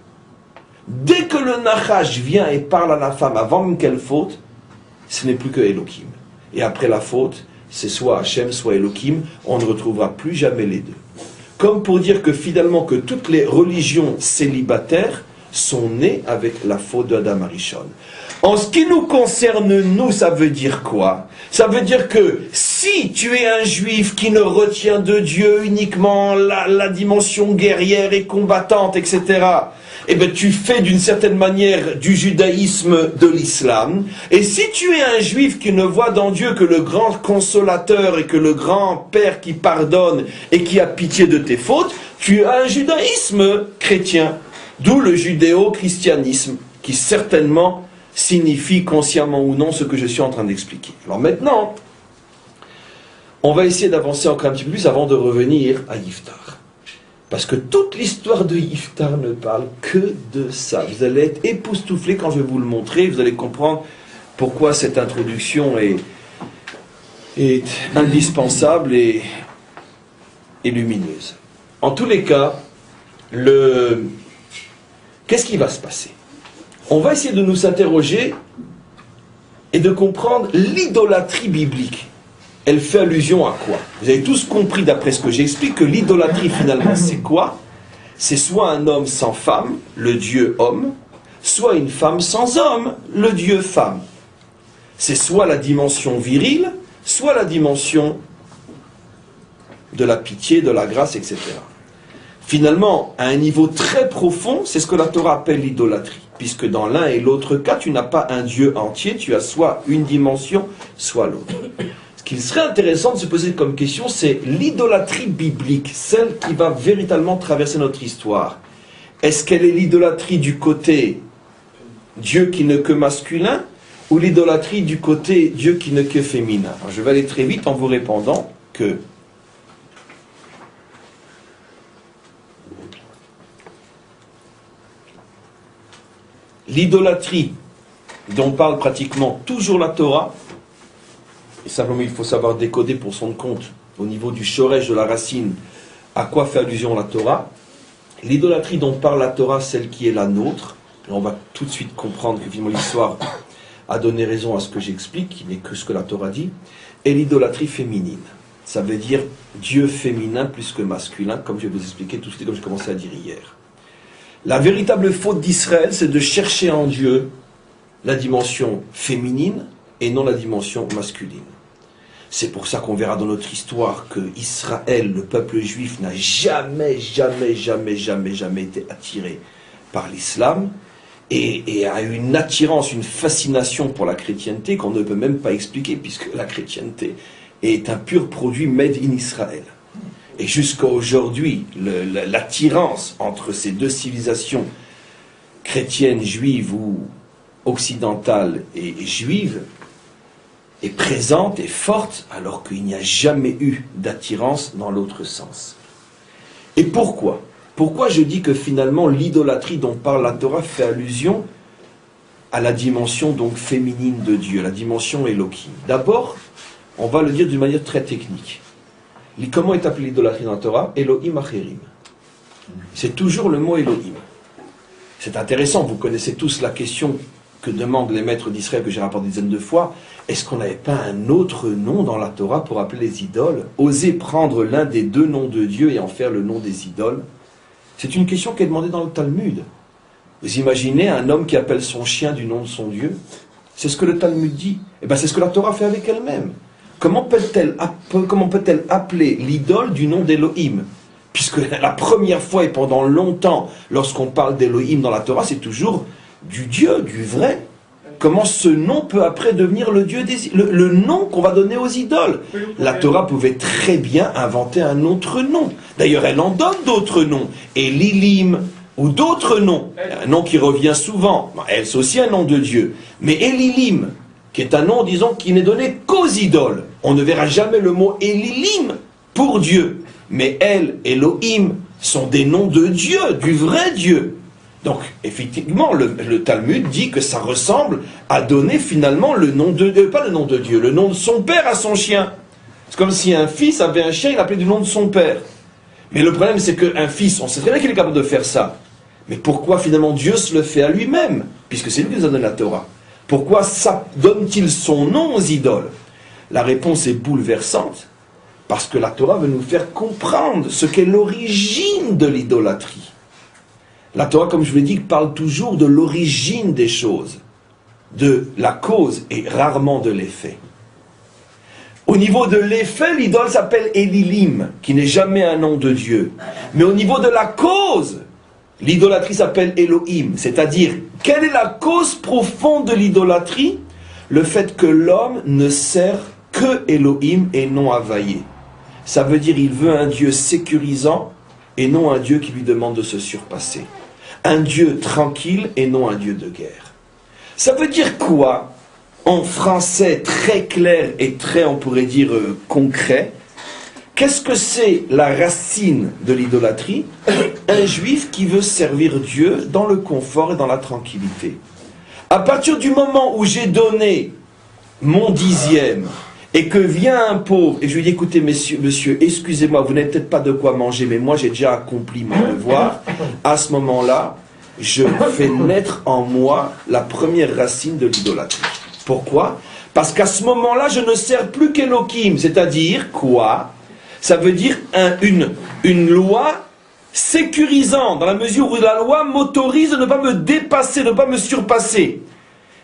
Dès que le Nachash vient et parle à la femme avant même qu'elle faute, ce n'est plus que Elohim. Et après la faute, c'est soit Hachem, soit Elohim. On ne retrouvera plus jamais les deux. Comme pour dire que finalement que toutes les religions célibataires sont nées avec la faute d'Adam Arishon. En ce qui nous concerne, nous, ça veut dire quoi? Ça veut dire que si tu es un juif qui ne retient de Dieu uniquement la dimension guerrière et combattante, etc., eh bien tu fais d'une certaine manière du judaïsme de l'islam. Et si tu es un juif qui ne voit dans Dieu que le grand consolateur et que le grand père qui pardonne et qui a pitié de tes fautes, tu as un judaïsme chrétien. D'où le judéo-christianisme, qui certainement signifie consciemment ou non ce que je suis en train d'expliquer. Alors maintenant, on va essayer d'avancer encore un petit peu plus avant de revenir à Yiftar. Parce que toute l'histoire de Yiftar ne parle que de ça. Vous allez être époustouflés quand je vais vous le montrer, vous allez comprendre pourquoi cette introduction est indispensable et lumineuse. En tous les cas, qu'est-ce qui va se passer? On va essayer de nous interroger et de comprendre l'idolâtrie biblique. Elle fait allusion à quoi? Vous avez tous compris d'après ce que j'explique que l'idolâtrie finalement c'est quoi? C'est soit un homme sans femme, le Dieu homme, soit une femme sans homme, le Dieu femme. C'est soit la dimension virile, soit la dimension de la pitié, de la grâce, etc. Finalement, à un niveau très profond, c'est ce que la Torah appelle l'idolâtrie. Puisque dans l'un et l'autre cas, tu n'as pas un Dieu entier, tu as soit une dimension, soit l'autre. Ce qu'il serait intéressant de se poser comme question, c'est l'idolâtrie biblique, celle qui va véritablement traverser notre histoire. Est-ce qu'elle est l'idolâtrie du côté Dieu qui n'est que masculin, ou l'idolâtrie du côté Dieu qui n'est que féminin? Alors, je vais aller très vite en vous répondant que l'idolâtrie dont parle pratiquement toujours la Torah, et simplement il faut savoir décoder pour son compte au niveau du shoresh de la racine à quoi fait allusion la Torah. L'idolâtrie dont parle la Torah, celle qui est la nôtre, et on va tout de suite comprendre que finalement l'histoire a donné raison à ce que j'explique, qui n'est que ce que la Torah dit, et l'idolâtrie féminine. Ça veut dire Dieu féminin plus que masculin, comme je vais vous expliquer tout de suite, comme j'ai commencé à dire hier. La véritable faute d'Israël, c'est de chercher en Dieu la dimension féminine et non la dimension masculine. C'est pour ça qu'on verra dans notre histoire que Israël, le peuple juif, n'a jamais été attiré par l'islam et a une attirance, une fascination pour la chrétienté qu'on ne peut même pas expliquer puisque la chrétienté est un pur produit made in Israël. Et jusqu'à aujourd'hui, l'attirance entre ces deux civilisations chrétiennes, juives ou occidentales et juives est présente et forte alors qu'il n'y a jamais eu d'attirance dans l'autre sens. Et pourquoi? Pourquoi je dis que finalement l'idolâtrie dont parle la Torah fait allusion à la dimension donc féminine de Dieu, la dimension Elohim? D'abord, on va le dire d'une manière très technique. Comment est appelée l'idolâtrie dans la Torah? Elohim Acherim. C'est toujours le mot Elohim. C'est intéressant, vous connaissez tous la question que demandent les maîtres d'Israël, que j'ai rapporté des dizaines de fois. Est-ce qu'on n'avait pas un autre nom dans la Torah pour appeler les idoles? Oser prendre l'un des deux noms de Dieu et en faire le nom des idoles? C'est une question qui est demandée dans le Talmud. Vous imaginez un homme qui appelle son chien du nom de son Dieu? C'est ce que le Talmud dit. Et bien c'est ce que la Torah fait avec elle-même. Comment peut-elle appeler l'idole du nom d'Élohim? Puisque la première fois et pendant longtemps, lorsqu'on parle d'Élohim dans la Torah, c'est toujours du Dieu, du vrai. Comment ce nom peut après devenir le Dieu le nom qu'on va donner aux idoles? La Torah pouvait très bien inventer un autre nom. D'ailleurs, elle en donne d'autres noms. Élilim, ou d'autres noms. Un nom qui revient souvent. Elle, c'est aussi un nom de Dieu. Mais Élilim, qui est un nom, disons, qui n'est donné qu'aux idoles. On ne verra jamais le mot Élilim pour Dieu. Mais El, Elohim, sont des noms de Dieu, du vrai Dieu. Donc, effectivement, le Talmud dit que ça ressemble à donner finalement le nom de Dieu, pas le nom de Dieu, le nom de son père à son chien. C'est comme si un fils avait un chien, il l'appelait du nom de son père. Mais le problème, c'est qu'un fils, on sait très bien qu'il est capable de faire ça. Mais pourquoi finalement Dieu se le fait à lui-même, puisque c'est lui qui nous a donné la Torah? Pourquoi ça donne-t-il son nom aux idoles? La réponse est bouleversante, parce que la Torah veut nous faire comprendre ce qu'est l'origine de l'idolâtrie. La Torah, comme je vous l'ai dit, parle toujours de l'origine des choses, de la cause et rarement de l'effet. Au niveau de l'effet, l'idole s'appelle Élilim, qui n'est jamais un nom de Dieu. Mais au niveau de la cause, l'idolâtrie s'appelle Elohim. C'est-à-dire, quelle est la cause profonde de l'idolâtrie? Le fait que l'homme ne sert que Elohim et non Havaïe. Ça veut dire qu'il veut un Dieu sécurisant et non un Dieu qui lui demande de se surpasser. Un Dieu tranquille et non un Dieu de guerre. Ça veut dire quoi? En français très clair et très, on pourrait dire, concret. Qu'est-ce que c'est la racine de l'idolâtrie? Un juif qui veut servir Dieu dans le confort et dans la tranquillité. À partir du moment où j'ai donné mon dixième et que vient un pauvre et je lui dis, écoutez monsieur, excusez-moi, vous n'avez peut-être pas de quoi manger, mais moi j'ai déjà accompli mon devoir, à ce moment-là, je fais naître en moi la première racine de l'idolâtrie. Pourquoi? Parce qu'à ce moment-là, je ne sers plus qu'Elohim, c'est-à-dire quoi? Ça veut dire une loi sécurisante, dans la mesure où la loi m'autorise de ne pas me dépasser, de ne pas me surpasser.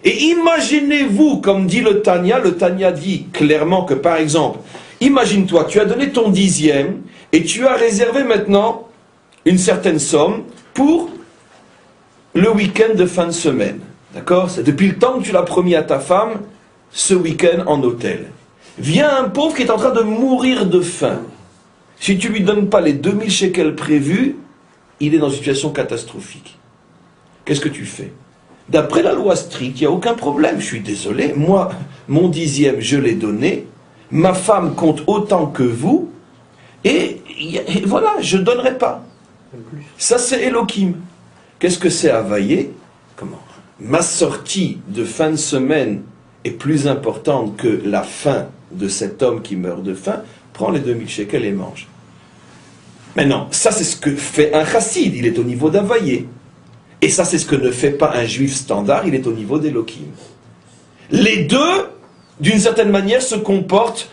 Et imaginez-vous, comme dit le Tanya dit clairement que, par exemple, imagine-toi, tu as donné ton dixième, et tu as réservé maintenant une certaine somme pour le week-end de fin de semaine. D'accord? C'est depuis le temps que tu l'as promis à ta femme, ce week-end en hôtel. Vient un pauvre qui est en train de mourir de faim. Si tu ne lui donnes pas les 2000 shekels prévus, il est dans une situation catastrophique. Qu'est-ce que tu fais? D'après la loi stricte, il n'y a aucun problème. Je suis désolé, moi, mon dixième, je l'ai donné. Ma femme compte autant que vous. Et voilà, je ne donnerai pas. Ça, c'est Elohim. Qu'est-ce que c'est Havaïe? Comment? Ma sortie de fin de semaine est plus importante que la faim de cet homme qui meurt de faim. Prends les 2000 shekels et mange. Maintenant, ça c'est ce que fait un chassid, il est au niveau d'Havaïe. Et ça c'est ce que ne fait pas un juif standard, il est au niveau d'Elohim. Les deux, d'une certaine manière, se comportent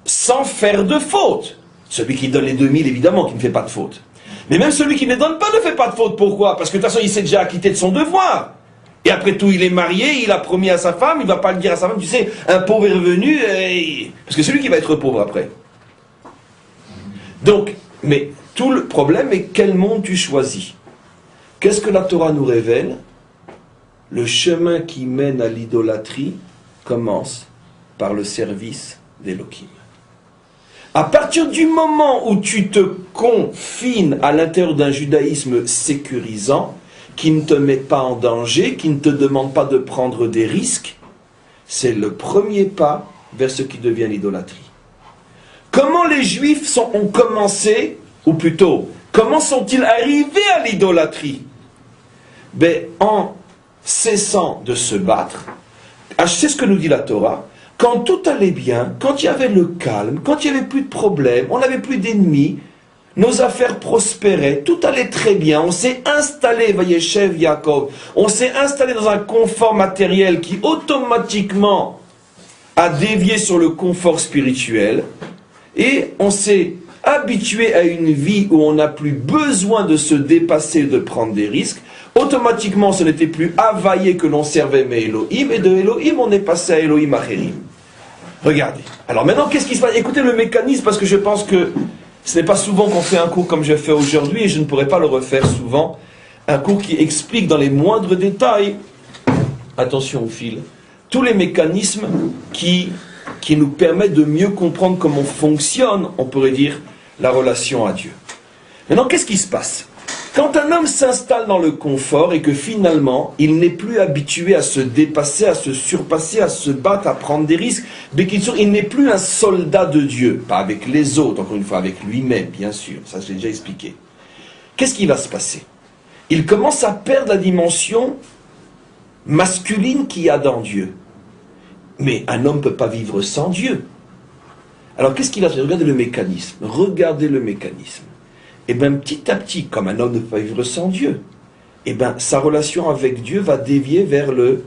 sans faire de faute. Celui qui donne les 2000, évidemment, qui ne fait pas de faute. Mais même celui qui ne les donne pas ne fait pas de faute. Pourquoi? Parce que de toute façon, il s'est déjà acquitté de son devoir. Et après tout, il est marié, il a promis à sa femme, il ne va pas le dire à sa femme, tu sais, un pauvre est revenu, parce que c'est lui qui va être pauvre après. Donc, mais tout le problème est quel monde tu choisis. Qu'est-ce que la Torah nous révèle? Le chemin qui mène à l'idolâtrie commence par le service d'Elohim. À partir du moment où tu te confines à l'intérieur d'un judaïsme sécurisant, qui ne te met pas en danger, qui ne te demande pas de prendre des risques, c'est le premier pas vers ce qui devient l'idolâtrie. Comment les Juifs ont commencé, ou plutôt, comment sont-ils arrivés à l'idolâtrie? Ben, en cessant de se battre, c'est ce que nous dit la Torah, quand tout allait bien, quand il y avait le calme, quand il n'y avait plus de problèmes, on n'avait plus d'ennemis, nos affaires prospéraient, tout allait très bien, on s'est installé, Vayeshev Yaakov, on s'est installé dans un confort matériel qui automatiquement a dévié sur le confort spirituel, et on s'est habitué à une vie où on n'a plus besoin de se dépasser, de prendre des risques, automatiquement ce n'était plus Havaïe que l'on servait mais Elohim, et de Elohim on est passé à Elohim Acherim. Regardez. Alors maintenant, qu'est-ce qui se passe? Écoutez le mécanisme, parce que je pense que ce n'est pas souvent qu'on fait un cours comme je fais aujourd'hui, et je ne pourrais pas le refaire souvent, un cours qui explique dans les moindres détails, attention au fil, tous les mécanismes qui nous permettent de mieux comprendre comment fonctionne, on pourrait dire, la relation à Dieu. Maintenant, qu'est-ce qui se passe? Quand un homme s'installe dans le confort et que finalement, il n'est plus habitué à se dépasser, à se surpasser, à se battre, à prendre des risques, il n'est plus un soldat de Dieu, pas avec les autres, encore une fois, avec lui-même, bien sûr, ça je l'ai déjà expliqué. Qu'est-ce qui va se passer? Il commence à perdre la dimension masculine qu'il y a dans Dieu. Mais un homme ne peut pas vivre sans Dieu. Alors qu'est-ce qu'il a fait? Regardez le mécanisme. Regardez le mécanisme. Et bien petit à petit, comme un homme ne peut pas vivre sans Dieu, et bien sa relation avec Dieu va dévier vers le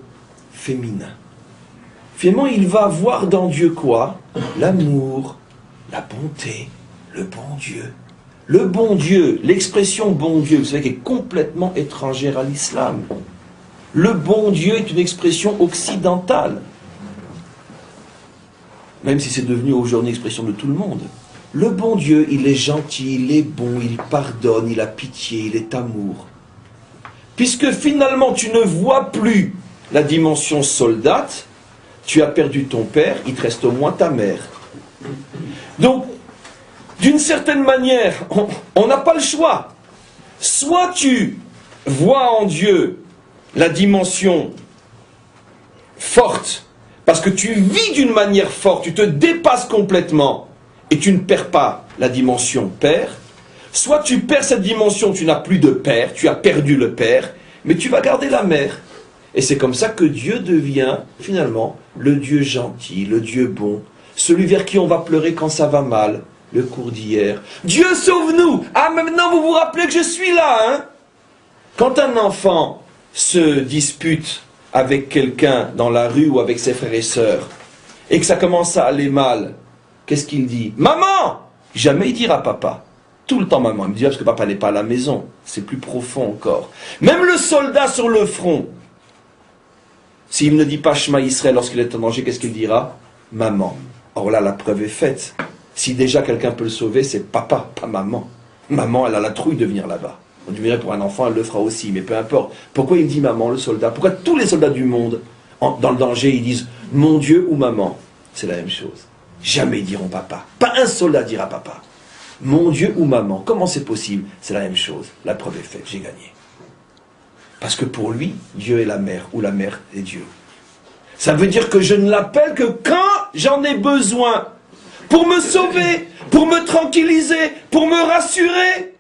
féminin. Finalement, il va voir dans Dieu quoi? L'amour, la bonté, le bon Dieu. Le bon Dieu, l'expression bon Dieu, vous savez qu'elle est complètement étrangère à l'islam. Le bon Dieu est une expression occidentale. Même si c'est devenu aujourd'hui une expression de tout le monde. Le bon Dieu, il est gentil, il est bon, il pardonne, il a pitié, il est amour. Puisque finalement tu ne vois plus la dimension soldate, tu as perdu ton père, il te reste au moins ta mère. Donc, d'une certaine manière, on n'a pas le choix. Soit tu vois en Dieu la dimension forte, parce que tu vis d'une manière forte, tu te dépasses complètement, et tu ne perds pas la dimension père, soit tu perds cette dimension, tu n'as plus de père, tu as perdu le père, mais tu vas garder la mère. Et c'est comme ça que Dieu devient, finalement, le Dieu gentil, le Dieu bon, celui vers qui on va pleurer quand ça va mal, le cours d'hier. Dieu sauve-nous! Ah, maintenant vous vous rappelez que je suis là, hein? Quand un enfant se dispute avec quelqu'un dans la rue ou avec ses frères et sœurs, et que ça commence à aller mal, qu'est-ce qu'il dit? Maman! Jamais il dira papa. Tout le temps maman. Il me dira parce que papa n'est pas à la maison. C'est plus profond encore. Même le soldat sur le front, s'il ne dit pas Shema Israël lorsqu'il est en danger, qu'est-ce qu'il dira? Maman. Or là, la preuve est faite. Si déjà quelqu'un peut le sauver, c'est papa, pas maman. Maman, elle a la trouille de venir là-bas. On dirait pour un enfant, elle le fera aussi, mais peu importe. Pourquoi il dit maman, le soldat? Pourquoi tous les soldats du monde, dans le danger, ils disent mon Dieu ou maman? C'est la même chose. Jamais ils diront papa. Pas un soldat dira papa. Mon Dieu ou maman. Comment c'est possible? C'est la même chose. La preuve est faite, j'ai gagné. Parce que pour lui, Dieu est la mère, ou la mère est Dieu. Ça veut dire que je ne l'appelle que quand j'en ai besoin. Pour me sauver, pour me tranquilliser, pour me rassurer,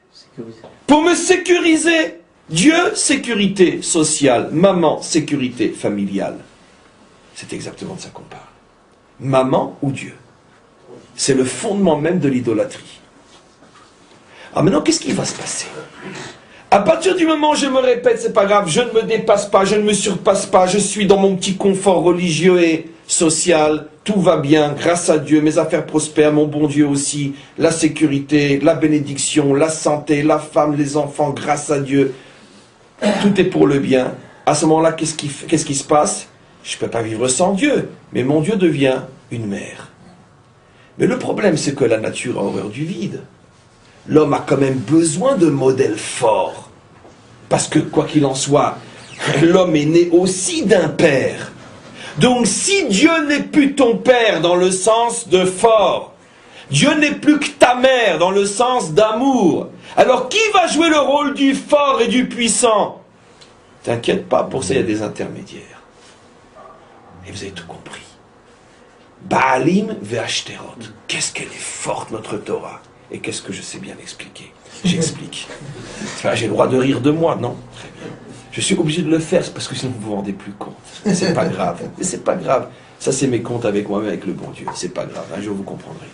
pour me sécuriser. Dieu, sécurité sociale. Maman, sécurité familiale. C'est exactement de ça qu'on parle. Maman ou Dieu. C'est le fondement même de l'idolâtrie. Alors maintenant, qu'est-ce qui va se passer? À partir du moment où je me répète, c'est pas grave, je ne me dépasse pas, je ne me surpasse pas, je suis dans mon petit confort religieux et social, tout va bien, grâce à Dieu, mes affaires prospèrent, mon bon Dieu aussi, la sécurité, la bénédiction, la santé, la femme, les enfants, grâce à Dieu, tout est pour le bien. À ce moment-là, qu'est-ce qui se passe? Je ne peux pas vivre sans Dieu, mais mon Dieu devient une mère. Mais le problème, c'est que la nature a horreur du vide. L'homme a quand même besoin de modèles forts. Parce que, quoi qu'il en soit, l'homme est né aussi d'un père. Donc, si Dieu n'est plus ton père dans le sens de fort, Dieu n'est plus que ta mère dans le sens d'amour, alors qui va jouer le rôle du fort et du puissant? T'inquiète pas, pour ça il y a des intermédiaires. Et vous avez tout compris. Baalim ve'ashterot. Qu'est-ce qu'elle est forte, notre Torah. Et qu'est-ce que je sais bien expliquer? J'explique. J'ai le droit de rire de moi, non? Très bien. Je suis obligé de le faire, parce que sinon vous vous rendez plus compte. C'est pas grave. Mais c'est pas grave. Ça, c'est mes comptes avec moi-même, avec le bon Dieu. C'est pas grave. Un jour, vous comprendrez.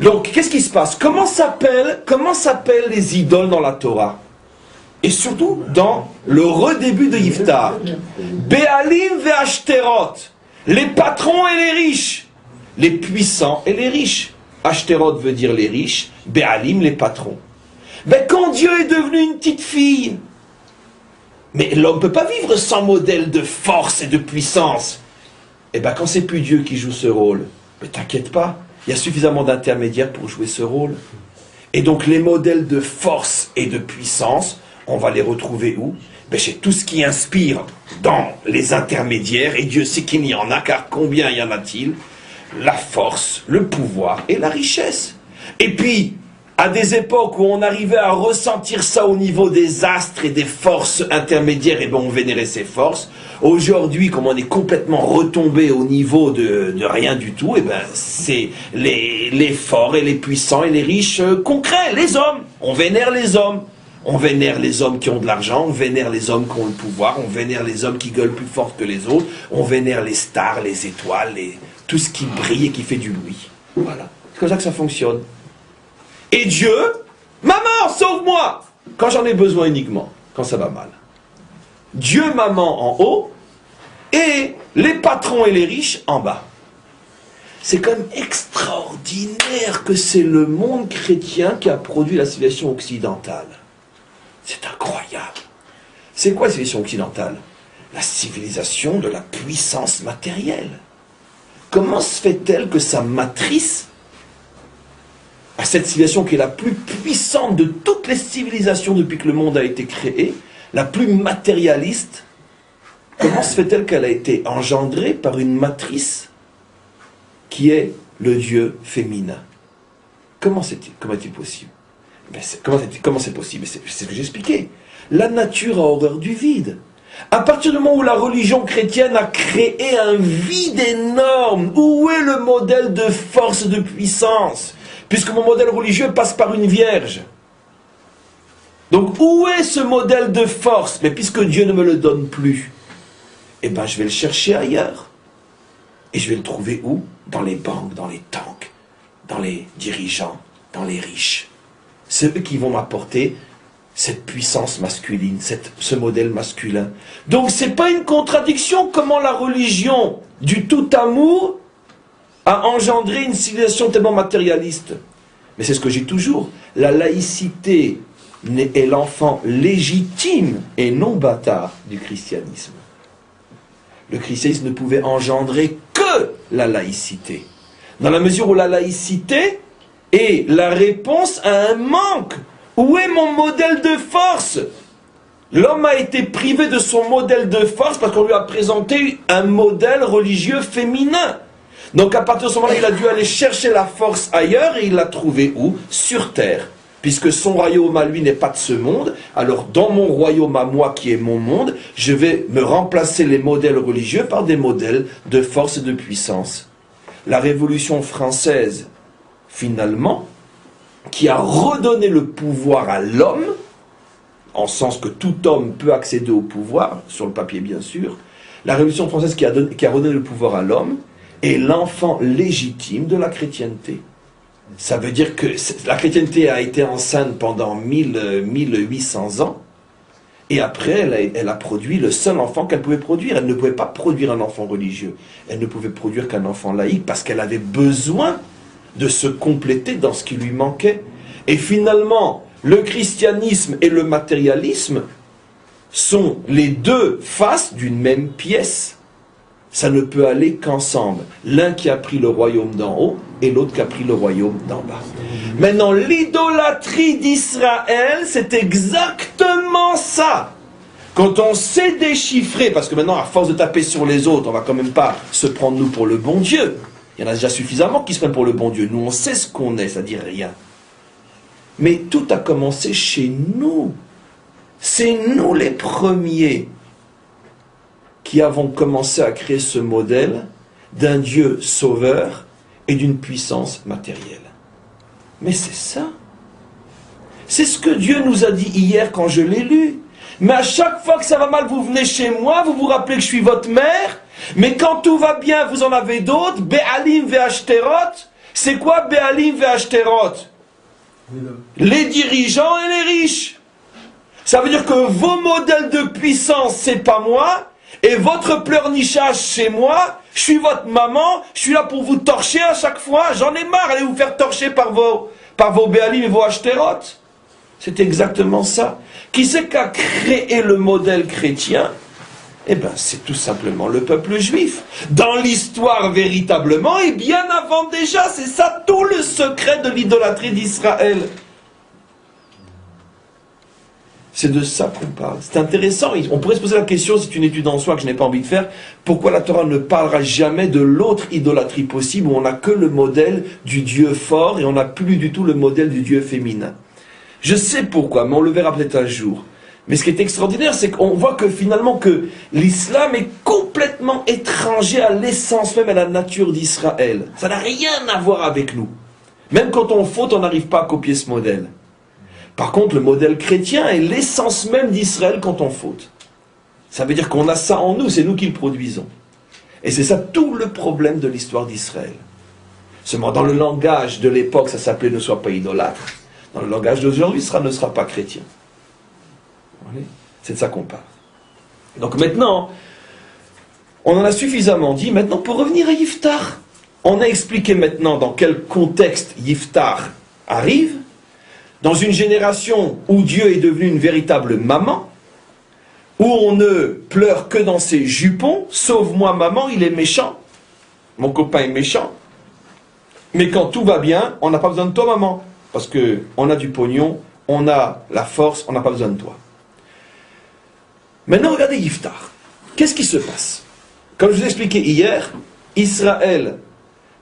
Donc, qu'est-ce qui se passe? Comment s'appellent les idoles dans la Torah? Et surtout, dans le redébut de Yiftar. Béalim ve'ashterot. Les patrons et les riches. Les puissants et les riches. Ashtaroth veut dire les riches, Béalim les patrons. Ben quand Dieu est devenu une petite fille, mais l'homme ne peut pas vivre sans modèle de force et de puissance. Et bien quand c'est plus Dieu qui joue ce rôle, mais t'inquiète pas, il y a suffisamment d'intermédiaires pour jouer ce rôle. Et donc les modèles de force et de puissance, on va les retrouver où? Ben chez tout ce qui inspire dans les intermédiaires, et Dieu sait qu'il y en a, car combien y en a-t-il? La force, le pouvoir et la richesse. Et puis, à des époques où on arrivait à ressentir ça au niveau des astres et des forces intermédiaires, et ben on vénérait ces forces. Aujourd'hui, comme on est complètement retombé au niveau de rien du tout, et ben c'est les forts et les puissants et les riches concrets, les hommes. On vénère les hommes. On vénère les hommes qui ont de l'argent, on vénère les hommes qui ont le pouvoir, on vénère les hommes qui gueulent plus fort que les autres, on vénère les stars, les étoiles, tout ce qui brille et qui fait du bruit. Voilà. C'est comme ça que ça fonctionne. Et Dieu, maman, sauve-moi, quand j'en ai besoin uniquement, quand ça va mal. Dieu, maman, en haut, et les patrons et les riches en bas. C'est quand même extraordinaire que c'est le monde chrétien qui a produit la civilisation occidentale. C'est incroyable. C'est quoi la civilisation occidentale? La civilisation de la puissance matérielle. Comment se fait-elle que sa matrice, à cette civilisation qui est la plus puissante de toutes les civilisations depuis que le monde a été créé, la plus matérialiste, comment se fait-elle qu'elle a été engendrée par une matrice qui est le Dieu féminin? Comment est-il possible? Comment c'est possible? C'est ce que j'expliquais. La nature a horreur du vide. À partir du moment où la religion chrétienne a créé un vide énorme, où est le modèle de force, de puissance? Puisque mon modèle religieux passe par une vierge. Donc où est ce modèle de force? Mais puisque Dieu ne me le donne plus, eh bien je vais le chercher ailleurs. Et je vais le trouver où? Dans les banques, dans les tanks, dans les dirigeants, dans les riches. C'est eux qui vont m'apporter cette puissance masculine, ce modèle masculin. Donc c'est pas une contradiction comment la religion du tout amour a engendré une civilisation tellement matérialiste. Mais c'est ce que j'ai toujours. La laïcité est l'enfant légitime et non bâtard du christianisme. Le christianisme ne pouvait engendrer que la laïcité. Dans la mesure où la laïcité est la réponse à un manque. Où est mon modèle de force? L'homme a été privé de son modèle de force parce qu'on lui a présenté un modèle religieux féminin. Donc à partir de ce moment-là, il a dû aller chercher la force ailleurs et il l'a trouvée où? Sur terre. Puisque son royaume à lui n'est pas de ce monde, alors dans mon royaume à moi qui est mon monde, je vais me remplacer les modèles religieux par des modèles de force et de puissance. La Révolution française, finalement, qui a redonné le pouvoir à l'homme, en sens que tout homme peut accéder au pouvoir, sur le papier bien sûr, la Révolution française qui a redonné le pouvoir à l'homme est l'enfant légitime de la chrétienté. Ça veut dire que la chrétienté a été enceinte pendant 1800 ans, et après elle a produit le seul enfant qu'elle pouvait produire. Elle ne pouvait pas produire un enfant religieux, elle ne pouvait produire qu'un enfant laïque, parce qu'elle avait besoin de se compléter dans ce qui lui manquait. Et finalement, le christianisme et le matérialisme sont les deux faces d'une même pièce. Ça ne peut aller qu'ensemble. L'un qui a pris le royaume d'en haut et l'autre qui a pris le royaume d'en bas. Maintenant, l'idolâtrie d'Israël, c'est exactement ça. Quand on sait déchiffrer, parce que maintenant, à force de taper sur les autres, on va quand même pas se prendre nous pour le bon Dieu. Il y en a déjà suffisamment qui se prennent pour le bon Dieu. Nous, on sait ce qu'on est, c'est-à-dire rien. Mais tout a commencé chez nous. C'est nous les premiers qui avons commencé à créer ce modèle d'un Dieu sauveur et d'une puissance matérielle. Mais c'est ça. C'est ce que Dieu nous a dit hier quand je l'ai lu. Mais à chaque fois que ça va mal, vous venez chez moi, vous vous rappelez que je suis votre mère. Mais quand tout va bien, vous en avez d'autres. Béalim ve'ashterot. C'est quoi Béalim ve'ashterot? Les dirigeants et les riches. Ça veut dire que vos modèles de puissance, c'est pas moi. Et votre pleurnichage chez moi, Je suis votre maman, je suis là pour vous torcher à chaque fois. J'en ai marre, allez vous faire torcher par vos Béalim et vos Ashtéroth. C'est exactement ça. Qui c'est qui a créé le modèle chrétien? Eh bien, c'est tout simplement le peuple juif. Dans l'histoire, véritablement, et bien avant déjà, c'est ça tout le secret de l'idolâtrie d'Israël. C'est de ça qu'on parle. C'est intéressant. On pourrait se poser la question, c'est une étude en soi que je n'ai pas envie de faire, pourquoi la Torah ne parlera jamais de l'autre idolâtrie possible où on n'a que le modèle du Dieu fort et on n'a plus du tout le modèle du Dieu féminin. Je sais pourquoi, mais on le verra peut-être un jour. Mais ce qui est extraordinaire, c'est qu'on voit que finalement que l'islam est complètement étranger à l'essence même, à la nature d'Israël. Ça n'a rien à voir avec nous. Même quand on faute, on n'arrive pas à copier ce modèle. Par contre, le modèle chrétien est l'essence même d'Israël quand on faute. Ça veut dire qu'on a ça en nous, c'est nous qui le produisons. Et c'est ça tout le problème de l'histoire d'Israël. Seulement dans le langage de l'époque, ça s'appelait « ne sois pas idolâtre ». Dans le langage d'aujourd'hui, « ne sera pas chrétien ». C'est de ça qu'on parle. Donc maintenant, on en a suffisamment dit. Maintenant, pour revenir à Yiftar, on a expliqué maintenant dans quel contexte Yiftar arrive. Dans une génération où Dieu est devenu une véritable maman, où on ne pleure que dans ses jupons, sauve-moi maman, il est méchant, mon copain est méchant. Mais quand tout va bien, on n'a pas besoin de toi maman, parce qu'on a du pognon, on a la force, on n'a pas besoin de toi. Maintenant, regardez Yiftar. Qu'est-ce qui se passe? Comme je vous ai expliqué hier, Israël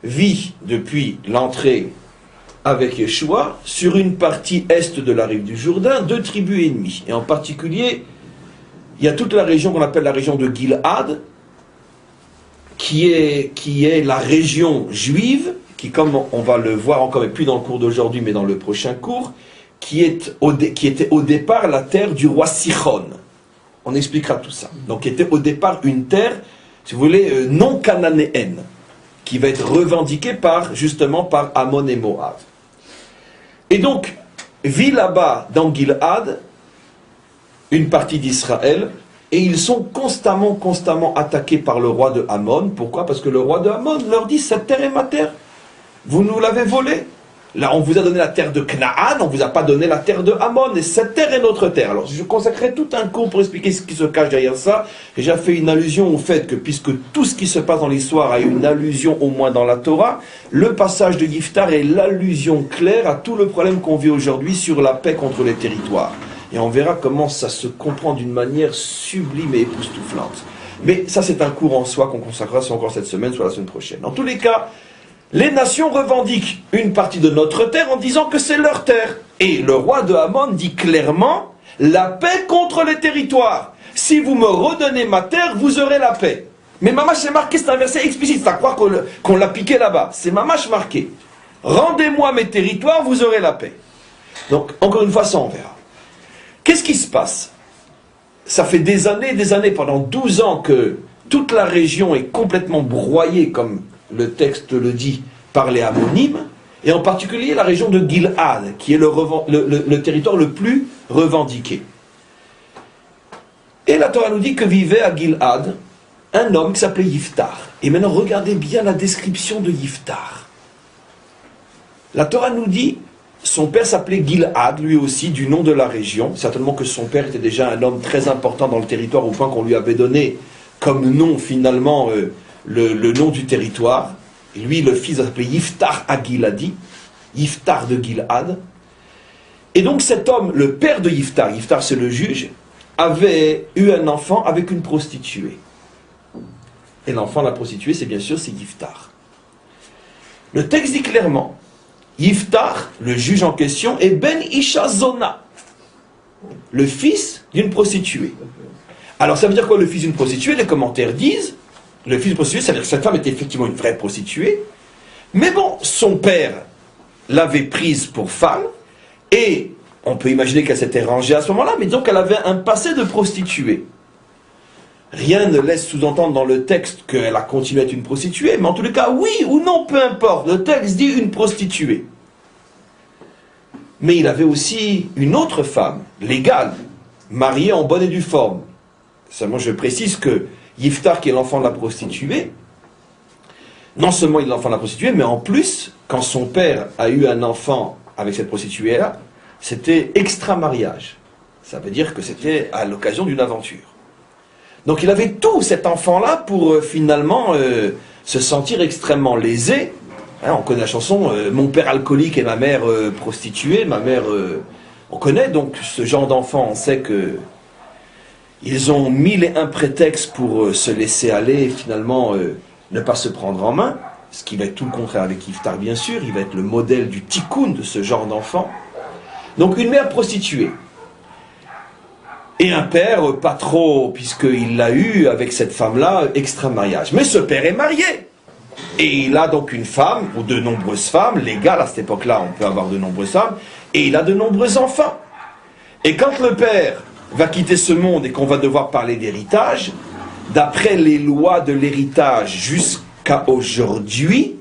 vit depuis l'entrée avec Yeshua sur une partie est de la rive du Jourdain, 2 tribus ennemies. Et en particulier, il y a toute la région qu'on appelle la région de Gil'ad, qui est la région juive, qui, comme on va le voir encore, et plus dans le cours d'aujourd'hui, mais dans le prochain cours, qui était au départ la terre du roi Sichon. On expliquera tout ça. Donc, qui était au départ une terre, si vous voulez, non cananéenne, qui va être revendiquée justement par Ammon et Moab. Et donc, vit là-bas, dans Gil'ad, une partie d'Israël, et ils sont constamment attaqués par le roi de Ammon. Pourquoi? Parce que le roi de Ammon leur dit, cette terre est ma terre. Vous nous l'avez volée. Là, on vous a donné la terre de Canaan, on ne vous a pas donné la terre de Ammon, et cette terre est notre terre. Alors, je consacrerai tout un cours pour expliquer ce qui se cache derrière ça. J'ai déjà fait une allusion au fait que, puisque tout ce qui se passe dans l'histoire a une allusion au moins dans la Torah, le passage de Yiftar est l'allusion claire à tout le problème qu'on vit aujourd'hui sur la paix contre les territoires. Et on verra comment ça se comprend d'une manière sublime et époustouflante. Mais ça, c'est un cours en soi qu'on consacrera soit encore cette semaine, soit la semaine prochaine. En tous les cas, les nations revendiquent une partie de notre terre en disant que c'est leur terre. Et le roi de Ammon dit clairement, la paix contre les territoires. Si vous me redonnez ma terre, vous aurez la paix. Mais mamash, c'est marqué, c'est un verset explicite, c'est à croire qu'on l'a piqué là-bas. C'est mamash marqué. Rendez-moi mes territoires, vous aurez la paix. Donc, encore une fois, ça on verra. Qu'est-ce qui se passe? Ça fait des années, pendant 12 ans que toute la région est complètement broyée, comme le texte le dit, par les Ammonimes, et en particulier la région de Gil'ad, qui est le territoire le plus revendiqué. Et la Torah nous dit que vivait à Gil'ad un homme qui s'appelait Yiftar. Et maintenant, regardez bien la description de Yiftar. La Torah nous dit, son père s'appelait Gil'ad, lui aussi, du nom de la région. Certainement que son père était déjà un homme très important dans le territoire, au point qu'on lui avait donné comme nom, finalement, le nom du territoire. Et lui, le fils s'appelait Yiftar à Giladi, Yiftar de Gil'ad. Et donc cet homme, le père de Yiftar, Yiftar c'est le juge, avait eu un enfant avec une prostituée. Et l'enfant de la prostituée, c'est Yiftar. Le texte dit clairement, Yiftar, le juge en question, est Ben Isha Zona, le fils d'une prostituée. Alors ça veut dire quoi le fils d'une prostituée? Les commentaires disent, le fils d'une prostituée, ça veut dire que cette femme était effectivement une vraie prostituée, mais bon, son père l'avait prise pour femme, et on peut imaginer qu'elle s'était rangée à ce moment-là, mais donc elle avait un passé de prostituée. Rien ne laisse sous-entendre dans le texte qu'elle a continué à être une prostituée, mais en tous les cas, oui ou non, peu importe, le texte dit une prostituée. Mais il avait aussi une autre femme, légale, mariée en bonne et due forme. Seulement je précise que Yiftar, qui est l'enfant de la prostituée, non seulement il est l'enfant de la prostituée, mais en plus, quand son père a eu un enfant avec cette prostituée-là, c'était extra-mariage. Ça veut dire que c'était à l'occasion d'une aventure. Donc il avait tout, cet enfant-là, pour finalement se sentir extrêmement lésé. Hein, on connaît la chanson « Mon père alcoolique et ma mère prostituée ». Ma mère, on connaît donc ce genre d'enfant, on sait que ils ont 1001 prétextes pour se laisser aller et finalement ne pas se prendre en main, ce qui va être tout le contraire avec Yiftar bien sûr, il va être le modèle du tikkun de ce genre d'enfant. Donc une mère prostituée. Et un père, pas trop, puisqu'il l'a eu avec cette femme-là, extra-mariage. Mais ce père est marié. Et il a donc une femme, ou de nombreuses femmes, légales, à cette époque-là, on peut avoir de nombreuses femmes, et il a de nombreux enfants. Et quand le père va quitter ce monde et qu'on va devoir parler d'héritage, d'après les lois de l'héritage jusqu'à aujourd'hui,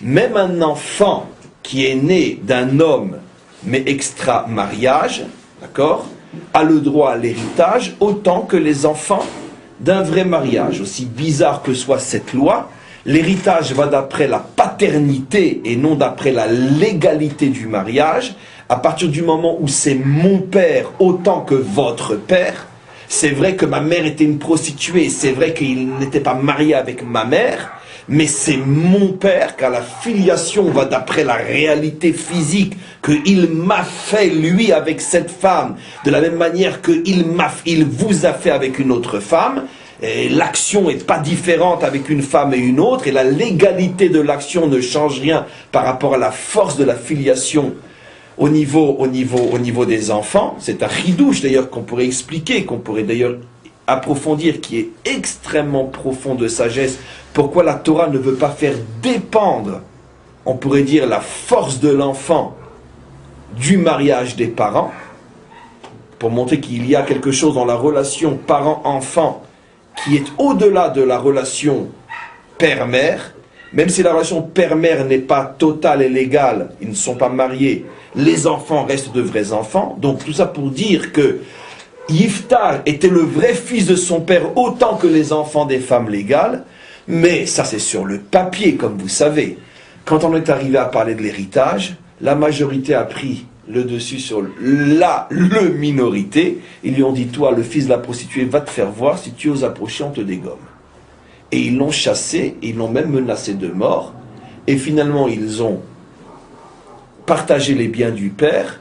même un enfant qui est né d'un homme, mais extra-mariage, d'accord, a le droit à l'héritage autant que les enfants d'un vrai mariage. Aussi bizarre que soit cette loi, l'héritage va d'après la paternité et non d'après la légalité du mariage. À partir du moment où c'est mon père autant que votre père, c'est vrai que ma mère était une prostituée, c'est vrai qu'il n'était pas marié avec ma mère, mais c'est mon père, car la filiation va d'après la réalité physique qu'il m'a fait, lui, avec cette femme, de la même manière qu'il vous a fait avec une autre femme. L'action n'est pas différente avec une femme et une autre, et la légalité de l'action ne change rien par rapport à la force de la filiation au niveau des enfants. C'est un chidouche d'ailleurs qu'on pourrait expliquer, qu'on pourrait d'ailleurs approfondir, qui est extrêmement profond de sagesse. Pourquoi la Torah ne veut pas faire dépendre, on pourrait dire, la force de l'enfant du mariage des parents, pour montrer qu'il y a quelque chose dans la relation parent-enfant qui est au-delà de la relation père-mère. Même si la relation père-mère n'est pas totale et légale, ils ne sont pas mariés, les enfants restent de vrais enfants. Donc tout ça pour dire que Yiftar était le vrai fils de son père autant que les enfants des femmes légales. Mais ça c'est sur le papier, comme vous savez. Quand on est arrivé à parler de l'héritage, la majorité a pris le dessus sur le minorité. Ils lui ont dit, toi, le fils de la prostituée, va te faire voir, si tu oses approcher, on te dégomme. Et ils l'ont chassé, ils l'ont même menacé de mort. Et finalement, ils ont partagé les biens du père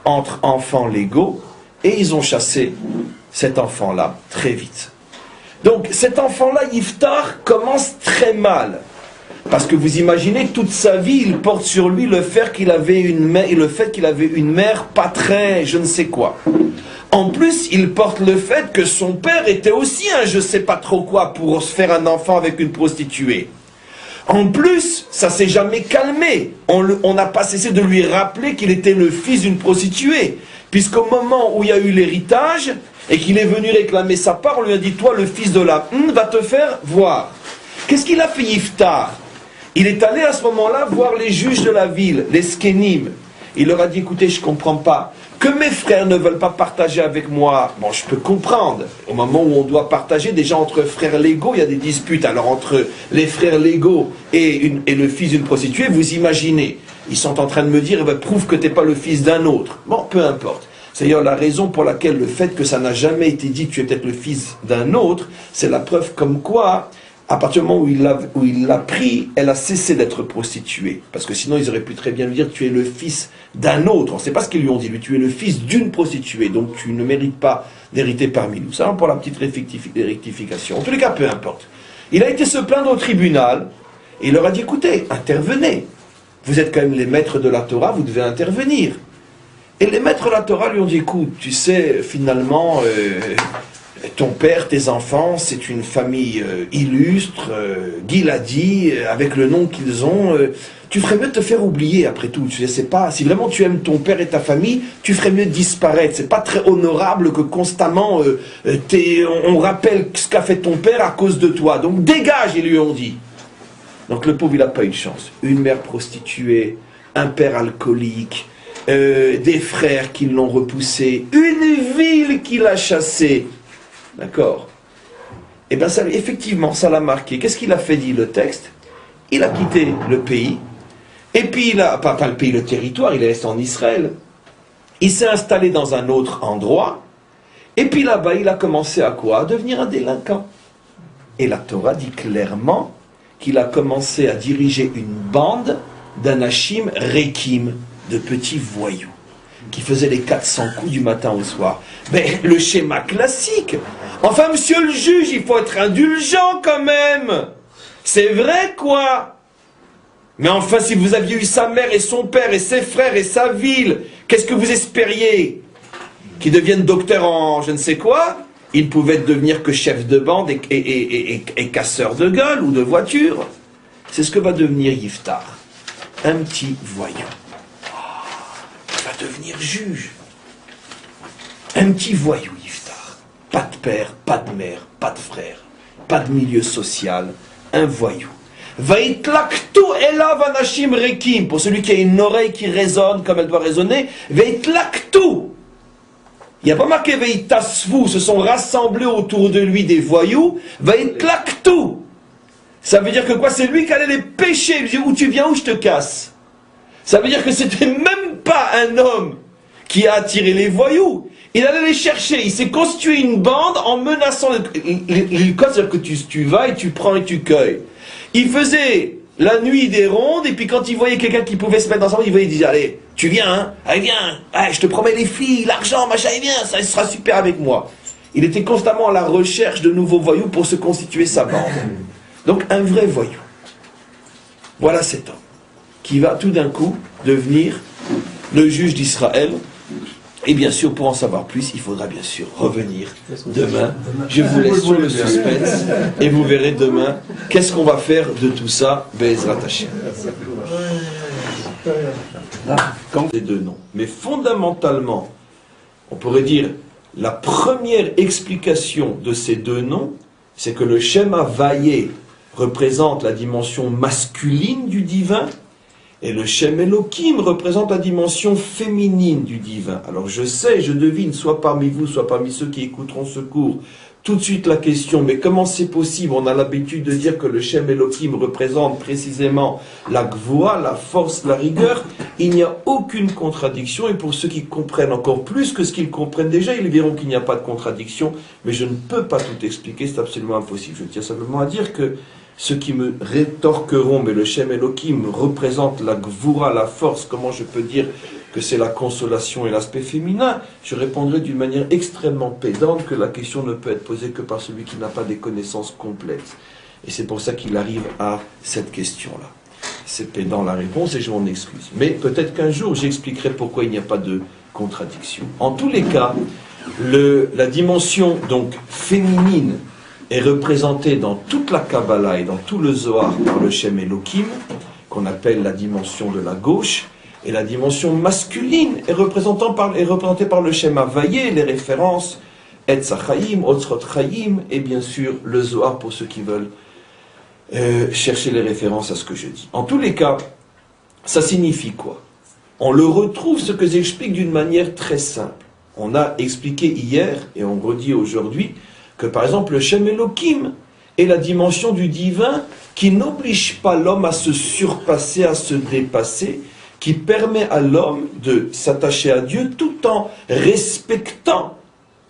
entre enfants légaux, et ils ont chassé cet enfant-là très vite. Donc cet enfant-là, Yiftar, commence très mal. Parce que vous imaginez, toute sa vie, il porte sur lui le fait qu'il avait une mère pas très je ne sais quoi. En plus, il porte le fait que son père était aussi un je sais pas trop quoi pour se faire un enfant avec une prostituée. En plus, ça s'est jamais calmé. On n'a pas cessé de lui rappeler qu'il était le fils d'une prostituée. Puisqu'au moment où il y a eu l'héritage, et qu'il est venu réclamer sa part, on lui a dit, toi, le fils de la va te faire voir. Qu'est-ce qu'il a fait Yiftar? Il est allé à ce moment-là voir les juges de la ville, les skénim. Il leur a dit, écoutez, je ne comprends pas. Que mes frères ne veulent pas partager avec moi, bon, je peux comprendre. Au moment où on doit partager, déjà entre frères légaux, il y a des disputes. Alors entre les frères légaux et le fils d'une prostituée, vous imaginez. Ils sont en train de me dire, eh ben, prouve que tu n'es pas le fils d'un autre. Bon, peu importe. C'est d'ailleurs la raison pour laquelle le fait que ça n'a jamais été dit que tu es peut-être le fils d'un autre, c'est la preuve comme quoi, à partir du moment où il l'a pris, elle a cessé d'être prostituée. Parce que sinon, ils auraient pu très bien lui dire, tu es le fils d'un autre. On ne sait pas ce qu'ils lui ont dit, lui, tu es le fils d'une prostituée, donc tu ne mérites pas d'hériter parmi nous. Ça, pour la petite rectification. En tous les cas, peu importe. Il a été se plaindre au tribunal, et il leur a dit, écoutez, intervenez. Vous êtes quand même les maîtres de la Torah, vous devez intervenir. Et les maîtres de la Torah lui ont dit, écoute, tu sais, finalement, ton père, tes enfants, c'est une famille illustre, Giladi, avec le nom qu'ils ont, tu ferais mieux de te faire oublier après tout. Tu sais, c'est pas, si vraiment tu aimes ton père et ta famille, tu ferais mieux de disparaître. C'est pas très honorable que constamment on rappelle ce qu'a fait ton père à cause de toi. Donc dégage, ils lui ont dit. Donc le pauvre, il n'a pas eu de chance. Une mère prostituée, un père alcoolique, des frères qui l'ont repoussé, une ville qui l'a chassé. D'accord? Et bien, effectivement, ça l'a marqué. Qu'est-ce qu'il a fait, dit le texte? il a quitté le pays, et puis il a, pas le pays, le territoire, il est resté en Israël. Il s'est installé dans un autre endroit, et puis là-bas, il a commencé à quoi? À devenir un délinquant. Et la Torah dit clairement qu'il a commencé à diriger une bande d'anashim rekim, de petits voyous, qui faisaient les 400 coups du matin au soir. Mais le schéma classique. Enfin, monsieur le juge, il faut être indulgent quand même. C'est vrai, quoi. Mais enfin, si vous aviez eu sa mère et son père et ses frères et sa ville, qu'est-ce que vous espériez? Qu'ils deviennent docteurs en je ne sais quoi? Ils pouvaient devenir que chef de bande et casseur de gueule ou de voiture. C'est ce que va devenir Yiftar. Un petit voyant. Il va devenir juge. Un petit voyou, Yiftar. Pas de père, pas de mère, pas de frère, pas de milieu social. Un voyou. Vaitlaktu elav anashim rekim. Pour celui qui a une oreille qui résonne comme elle doit résonner. Vaitlaktu. Il n'y a pas marqué Veitasvu, se sont rassemblés autour de lui des voyous. Vaitlaktu. Ça veut dire que quoi? C'est lui qui allait les pêcher. Il dit, où tu viens, où je te casse. Ça veut dire que c'était même pas un homme qui a attiré les voyous. Il allait les chercher. Il s'est constitué une bande en menaçant les codes. C'est-à-dire que tu vas et tu prends et tu cueilles. Il faisait la nuit des rondes, et puis quand il voyait quelqu'un qui pouvait se mettre ensemble, il disait, allez, tu viens, hein? Allez, viens, allez, je te promets les filles, l'argent, machin, et viens, ça sera super avec moi. Il était constamment à la recherche de nouveaux voyous pour se constituer sa bande. Donc un vrai voyou. Voilà cet homme, qui va tout d'un coup devenir le juge d'Israël. Et bien sûr, pour en savoir plus, il faudra bien sûr revenir demain. Je vous laisse sur le suspense et vous verrez demain qu'est-ce qu'on va faire de tout ça. Be'ezrat Hashem. Quand les deux noms. Mais fondamentalement, on pourrait dire, la première explication de ces deux noms, c'est que le Shem Havayé représente la dimension masculine du divin, et le Shem Elohim représente la dimension féminine du divin. Alors je sais, je devine, soit parmi vous, soit parmi ceux qui écouteront ce cours, tout de suite la question, mais comment c'est possible? On a l'habitude de dire que le Shem Elohim représente précisément la Gvoura, la force, la rigueur. Il n'y a aucune contradiction, et pour ceux qui comprennent encore plus que ce qu'ils comprennent déjà, ils verront qu'il n'y a pas de contradiction, mais je ne peux pas tout expliquer, c'est absolument impossible. Je tiens simplement à dire que ceux qui me rétorqueront, mais le Shem Elohim représente la Gvoura, la force, comment je peux dire que c'est la consolation et l'aspect féminin, je répondrai d'une manière extrêmement pédante que la question ne peut être posée que par celui qui n'a pas des connaissances complètes. Et c'est pour ça qu'il arrive à cette question-là. C'est pédant la réponse et je m'en excuse. Mais peut-être qu'un jour j'expliquerai pourquoi il n'y a pas de contradiction. En tous les cas, la dimension donc féminine est représentée dans toute la Kabbalah et dans tout le Zohar par le Shem Elohim, qu'on appelle la dimension de la gauche, et la dimension masculine est représentée par le Shem Havayé, les références Etz HaChaim, Otzrot Chaim, et bien sûr le Zohar pour ceux qui veulent chercher les références à ce que je dis. En tous les cas, ça signifie quoi? On le retrouve, ce que j'explique d'une manière très simple. On a expliqué hier, et on redit aujourd'hui, que par exemple le Shem Elohim est la dimension du divin qui n'oblige pas l'homme à se surpasser, à se dépasser, qui permet à l'homme de s'attacher à Dieu tout en respectant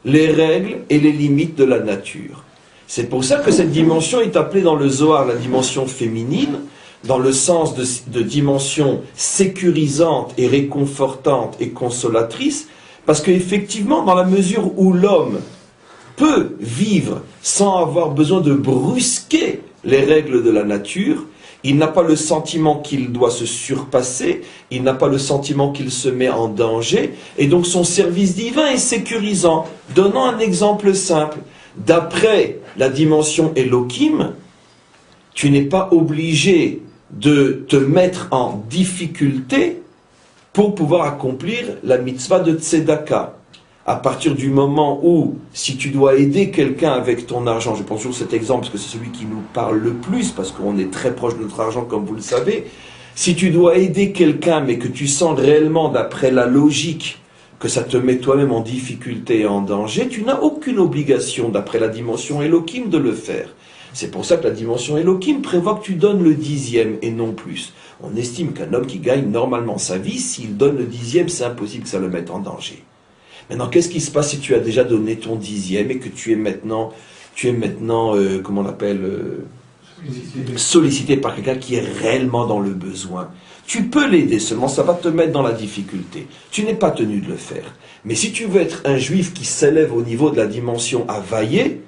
les règles et les limites de la nature. C'est pour ça que cette dimension est appelée dans le Zohar la dimension féminine, dans le sens de dimension sécurisante et réconfortante et consolatrice, parce qu'effectivement, dans la mesure où l'homme peut vivre sans avoir besoin de brusquer les règles de la nature, il n'a pas le sentiment qu'il doit se surpasser, il n'a pas le sentiment qu'il se met en danger, et donc son service divin est sécurisant. Donnons un exemple simple. D'après la dimension Elohim, tu n'es pas obligé de te mettre en difficulté pour pouvoir accomplir la mitzvah de Tzedaka. À partir du moment où, si tu dois aider quelqu'un avec ton argent, je prends toujours cet exemple parce que c'est celui qui nous parle le plus, parce qu'on est très proche de notre argent comme vous le savez, si tu dois aider quelqu'un mais que tu sens réellement d'après la logique que ça te met toi-même en difficulté et en danger, tu n'as aucune obligation d'après la dimension Elohim de le faire. C'est pour ça que la dimension Elohim prévoit que tu donnes le 10e et non plus. On estime qu'un homme qui gagne normalement sa vie, s'il donne le 10e, c'est impossible que ça le mette en danger. Maintenant, qu'est-ce qui se passe si tu as déjà donné ton 10e et que tu es maintenant comment on appelle, sollicité par quelqu'un qui est réellement dans le besoin? Tu peux l'aider, seulement ça va te mettre dans la difficulté. Tu n'es pas tenu de le faire. Mais si tu veux être un juif qui s'élève au niveau de la dimension Havaïe,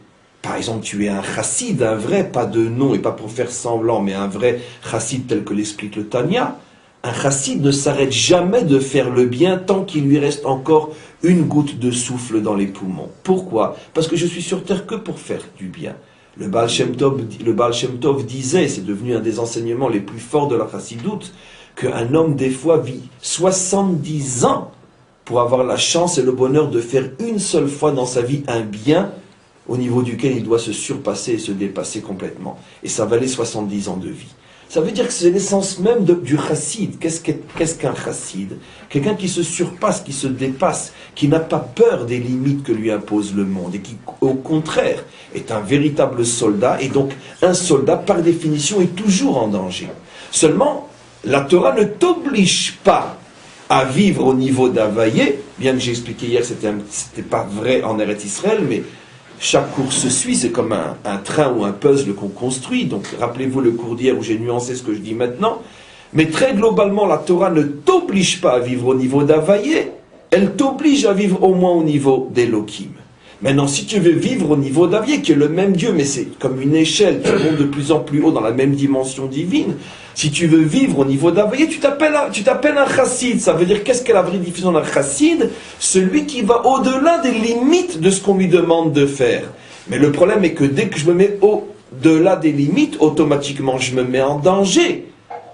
par exemple, tu es un chassid, un vrai, pas de nom et pas pour faire semblant, mais un vrai chassid tel que l'explique le Tanya, un chassid ne s'arrête jamais de faire le bien tant qu'il lui reste encore une goutte de souffle dans les poumons. Pourquoi? Parce que je suis sur terre que pour faire du bien. Le Baal Shem Tov disait, c'est devenu un des enseignements les plus forts de la chassidoute, qu'un homme des fois vit 70 ans pour avoir la chance et le bonheur de faire une seule fois dans sa vie un bien au niveau duquel il doit se surpasser et se dépasser complètement. Et ça valait 70 ans de vie. Ça veut dire que c'est l'essence même du chassid. Qu'est-ce qu'un chassid? Quelqu'un qui se surpasse, qui se dépasse, qui n'a pas peur des limites que lui impose le monde et qui, au contraire, est un véritable soldat. Et donc, un soldat, par définition, est toujours en danger. Seulement, la Torah ne t'oblige pas à vivre au niveau d'Havaïe, bien que j'ai expliqué hier, c'était pas vrai en Eretz Israël, mais chaque course suit, c'est comme un train ou un puzzle qu'on construit. Donc, rappelez-vous le cours d'hier où j'ai nuancé ce que je dis maintenant. Mais très globalement, la Torah ne t'oblige pas à vivre au niveau d'Havaïe, elle t'oblige à vivre au moins au niveau d'Elohim. Maintenant, si tu veux vivre au niveau d'Havaïe, qui est le même Dieu, mais c'est comme une échelle, tu montes de plus en plus haut dans la même dimension divine. Si tu veux vivre au niveau d'Havaïe, tu t'appelles un chassid. Ça veut dire, qu'est-ce qu'est la vraie définition d'un chassid? Celui qui va au-delà des limites de ce qu'on lui demande de faire. Mais le problème est que dès que je me mets au-delà des limites, automatiquement je me mets en danger.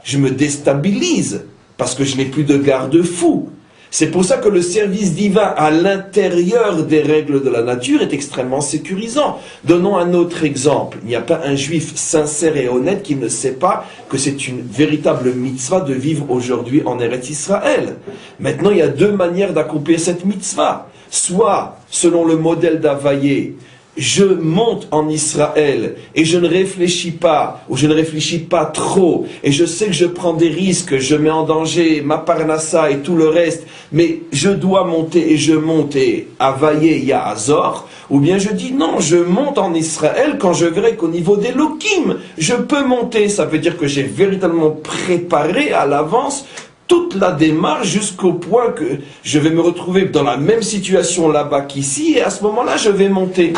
Je me déstabilise, parce que je n'ai plus de garde-fou. C'est pour ça que le service divin à l'intérieur des règles de la nature est extrêmement sécurisant. Donnons un autre exemple. Il n'y a pas un juif sincère et honnête qui ne sait pas que c'est une véritable mitzvah de vivre aujourd'hui en Eretz Israël. Maintenant, il y a deux manières d'accomplir cette mitzvah. Soit, selon le modèle d'Havaïe, je monte en Israël et je ne réfléchis pas, ou je ne réfléchis pas trop, et je sais que je prends des risques, je mets en danger ma parnassa et tout le reste, mais je dois monter et je monte et Havaïe ya Azor, ou bien je dis non, je monte en Israël quand je verrai qu'au niveau d'Elohim, je peux monter. Ça veut dire que j'ai véritablement préparé à l'avance toute la démarche jusqu'au point que je vais me retrouver dans la même situation là-bas qu'ici, et à ce moment-là, je vais monter.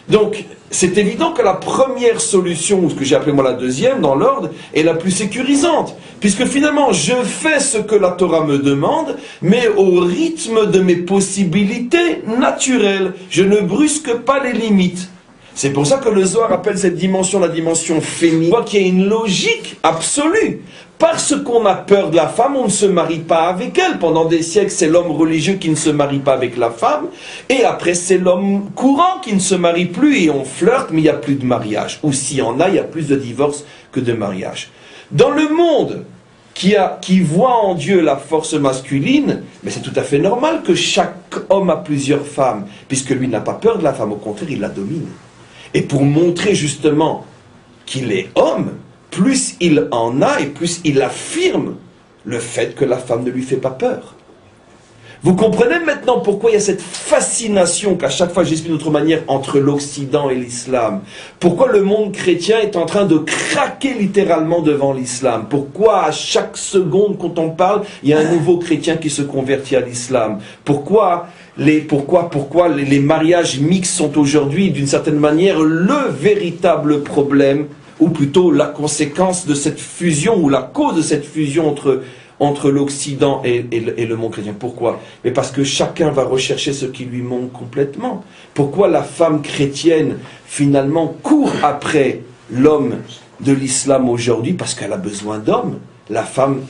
Donc, c'est évident que la première solution, ou ce que j'ai appelé moi la deuxième dans l'ordre, est la plus sécurisante. Puisque finalement, je fais ce que la Torah me demande, mais au rythme de mes possibilités naturelles. Je ne brusque pas les limites. C'est pour ça que le Zohar appelle cette dimension la dimension féminine. On voit qu'il y a une logique absolue. Parce qu'on a peur de la femme, on ne se marie pas avec elle. Pendant des siècles, c'est l'homme religieux qui ne se marie pas avec la femme. Et après, c'est l'homme courant qui ne se marie plus. Et on flirte, mais il n'y a plus de mariage. Ou s'il y en a, il y a plus de divorces que de mariage. Dans le monde qui voit en Dieu la force masculine, mais c'est tout à fait normal que chaque homme a plusieurs femmes. Puisque lui n'a pas peur de la femme, au contraire, il la domine. Et pour montrer justement qu'il est homme, plus il en a et plus il affirme le fait que la femme ne lui fait pas peur. Vous comprenez maintenant pourquoi il y a cette fascination qu'à chaque fois j'explique d'une autre manière entre l'Occident et l'islam. Pourquoi le monde chrétien est en train de craquer littéralement devant l'islam. Pourquoi à chaque seconde quand on parle, il y a un nouveau chrétien qui se convertit à l'islam. Pourquoi les mariages mixtes sont aujourd'hui d'une certaine manière le véritable problème, ou plutôt la conséquence de cette fusion, ou la cause de cette fusion entre l'Occident et le monde chrétien. Pourquoi? Mais parce que chacun va rechercher ce qui lui manque complètement. Pourquoi la femme chrétienne, finalement, court après l'homme de l'islam aujourd'hui? Parce qu'elle a besoin d'hommes. La femme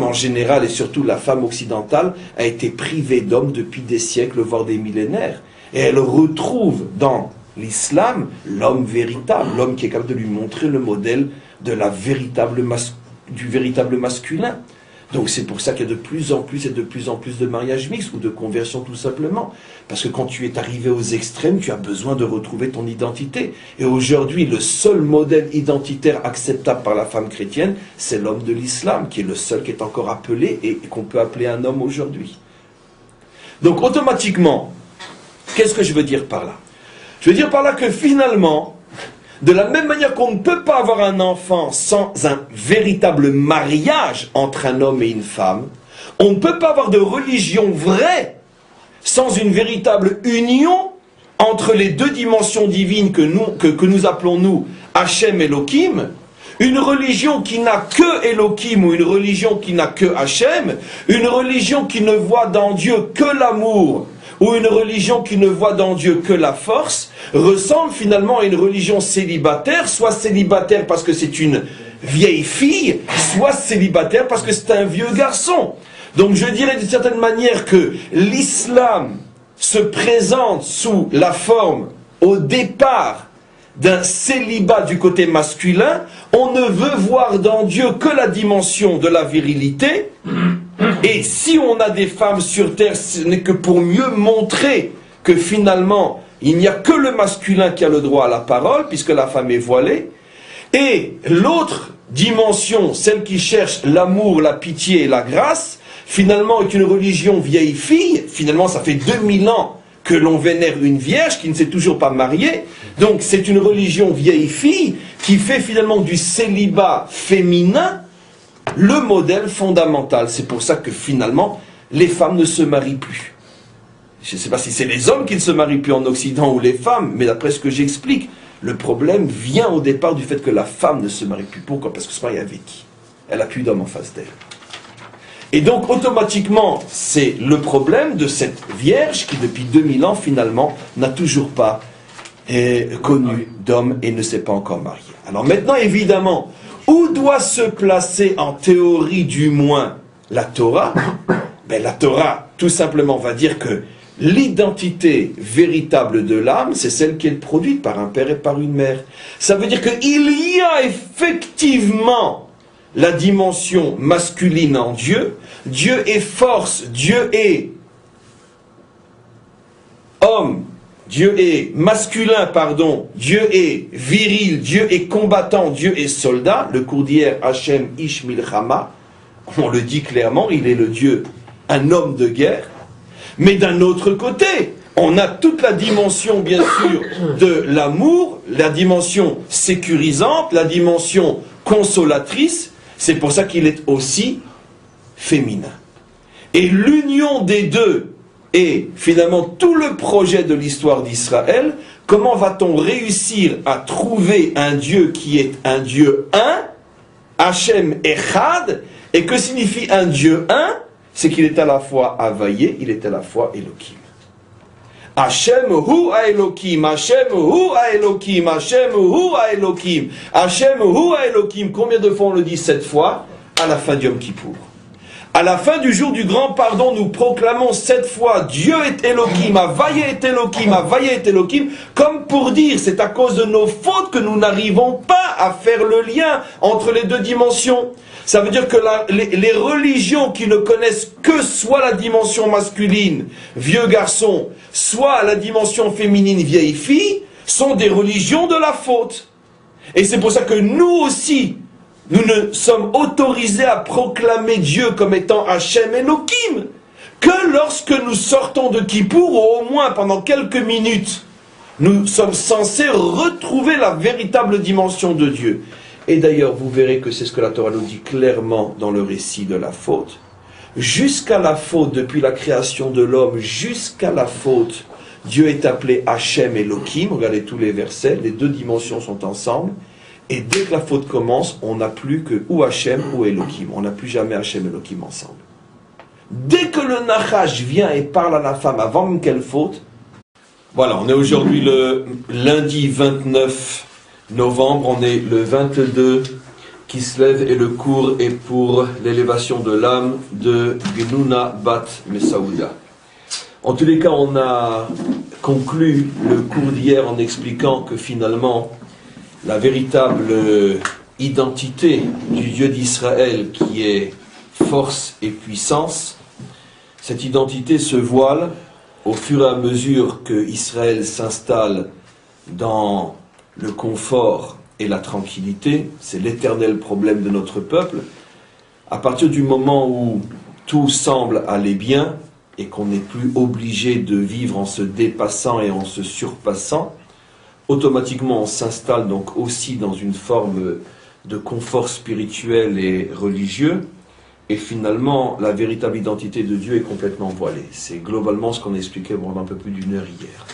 en général, et surtout la femme occidentale, a été privée d'hommes depuis des siècles, voire des millénaires. Et elle retrouve dans l'islam, l'homme véritable, l'homme qui est capable de lui montrer le modèle de du véritable masculin. Donc c'est pour ça qu'il y a de plus en plus et de plus en plus de mariages mixtes ou de conversions tout simplement. Parce que quand tu es arrivé aux extrêmes, tu as besoin de retrouver ton identité. Et aujourd'hui, le seul modèle identitaire acceptable par la femme chrétienne, c'est l'homme de l'islam, qui est le seul qui est encore appelé et qu'on peut appeler un homme aujourd'hui. Donc automatiquement, qu'est-ce que je veux dire par là? Je veux dire par là que finalement, de la même manière qu'on ne peut pas avoir un enfant sans un véritable mariage entre un homme et une femme, on ne peut pas avoir de religion vraie sans une véritable union entre les deux dimensions divines que nous appelons nous Hachem et Elohim. Une religion qui n'a que Elohim ou une religion qui n'a que Hachem, une religion qui ne voit dans Dieu que l'amour, ou une religion qui ne voit dans Dieu que la force, ressemble finalement à une religion célibataire, soit célibataire parce que c'est une vieille fille, soit célibataire parce que c'est un vieux garçon. Donc je dirais d'une certaine manière que l'islam se présente sous la forme, au départ, d'un célibat du côté masculin. On ne veut voir dans Dieu que la dimension de la virilité. Et si on a des femmes sur terre, ce n'est que pour mieux montrer que finalement, il n'y a que le masculin qui a le droit à la parole, puisque la femme est voilée. Et l'autre dimension, celle qui cherche l'amour, la pitié et la grâce, finalement est une religion vieille fille. Finalement, ça fait 2000 ans que l'on vénère une vierge qui ne s'est toujours pas mariée. Donc c'est une religion vieille fille qui fait finalement du célibat féminin le modèle fondamental. C'est pour ça que finalement, les femmes ne se marient plus. Je ne sais pas si c'est les hommes qui ne se marient plus en Occident ou les femmes, mais d'après ce que j'explique, le problème vient au départ du fait que la femme ne se marie plus. Pourquoi? Parce que se marie avec qui? Elle n'a plus d'homme en face d'elle. Et donc, automatiquement, c'est le problème de cette vierge qui, depuis 2000 ans, finalement, n'a toujours pas connu d'homme et ne s'est pas encore mariée. Alors maintenant, évidemment, où doit se placer, en théorie du moins, la Torah? Ben, la Torah, tout simplement, va dire que l'identité véritable de l'âme, c'est celle qui est produite par un père et par une mère. Ça veut dire qu'il y a effectivement la dimension masculine en Dieu. Dieu est force, Dieu est homme, Dieu est masculin, pardon, Dieu est viril, Dieu est combattant, Dieu est soldat. Le cours d'hier, Hachem Ish Milchama, on le dit clairement, il est le Dieu, un homme de guerre. Mais d'un autre côté, on a toute la dimension, bien sûr, de l'amour, la dimension sécurisante, la dimension consolatrice. C'est pour ça qu'il est aussi féminin. Et l'union des deux est finalement tout le projet de l'histoire d'Israël. Comment va-t-on réussir à trouver un Dieu qui est un Dieu un, Hachem Echad? Et que signifie un Dieu un? C'est qu'il est à la fois Havaïe, il est à la fois Elohim. Hachem hu ha-Elohim, Hachem hu ha-Elohim, Hachem hu ha-Elohim, Hachem hu ha-Elohim. Combien de fois on le dit 7 fois? À la fin du Yom Kippour. À la fin du jour du grand pardon, nous proclamons 7 fois Dieu est Elohim, Havaïe est Elohim, Havaïe est Elohim, comme pour dire c'est à cause de nos fautes que nous n'arrivons pas à faire le lien entre les deux dimensions. Ça veut dire que les religions qui ne connaissent que soit la dimension masculine, vieux garçon, soit la dimension féminine, vieille fille, sont des religions de la faute. Et c'est pour ça que nous aussi, nous ne sommes autorisés à proclamer Dieu comme étant Hachem Elohim que lorsque nous sortons de Kippour, ou au moins pendant quelques minutes, nous sommes censés retrouver la véritable dimension de Dieu. Et d'ailleurs, vous verrez que c'est ce que la Torah nous dit clairement dans le récit de la faute. Jusqu'à la faute, depuis la création de l'homme, jusqu'à la faute, Dieu est appelé Hachem Elohim. Regardez tous les versets, les deux dimensions sont ensemble. Et dès que la faute commence, on n'a plus que ou Hachem ou Elohim. On n'a plus jamais Hachem et Elohim ensemble. Dès que le Nachash vient et parle à la femme avant même qu'elle faute, voilà, on est aujourd'hui le lundi 29 novembre, on est le 22 qui se lève et le cours est pour l'élévation de l'âme de Gnuna Bat Mesaouda. En tous les cas, on a conclu le cours d'hier en expliquant que finalement, la véritable identité du Dieu d'Israël qui est force et puissance, cette identité se voile au fur et à mesure que Israël s'installe dans le confort et la tranquillité. C'est l'éternel problème de notre peuple. À partir du moment où tout semble aller bien et qu'on n'est plus obligé de vivre en se dépassant et en se surpassant, automatiquement on s'installe donc aussi dans une forme de confort spirituel et religieux, et finalement la véritable identité de Dieu est complètement voilée. C'est globalement ce qu'on a expliqué pendant un peu plus d'une heure hier.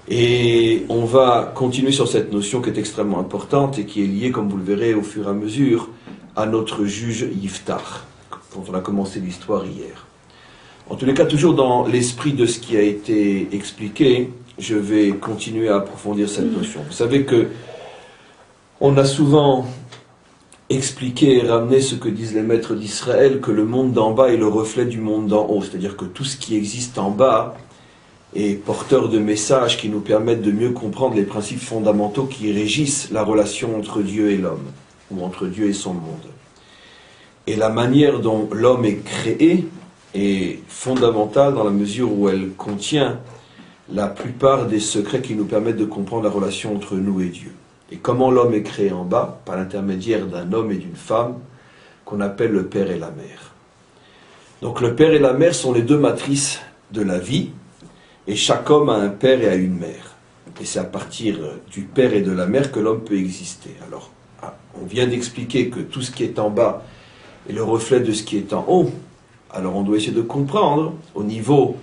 Et on va continuer sur cette notion qui est extrêmement importante et qui est liée, comme vous le verrez au fur et à mesure, à notre juge Yiftach, dont on a commencé l'histoire hier. En tous les cas, toujours dans l'esprit de ce qui a été expliqué, je vais continuer à approfondir cette notion. Vous savez que on a souvent expliqué et ramené ce que disent les maîtres d'Israël, que le monde d'en bas est le reflet du monde d'en haut, c'est-à-dire que tout ce qui existe en bas est porteur de messages qui nous permettent de mieux comprendre les principes fondamentaux qui régissent la relation entre Dieu et l'homme, ou entre Dieu et son monde. Et la manière dont l'homme est créé est fondamentale dans la mesure où elle contient la plupart des secrets qui nous permettent de comprendre la relation entre nous et Dieu. Et comment l'homme est créé en bas, par l'intermédiaire d'un homme et d'une femme, qu'on appelle le père et la mère. Donc le père et la mère sont les deux matrices de la vie, et chaque homme a un père et a une mère. Et c'est à partir du père et de la mère que l'homme peut exister. Alors, on vient d'expliquer que tout ce qui est en bas est le reflet de ce qui est en haut. Alors on doit essayer de comprendre, au niveau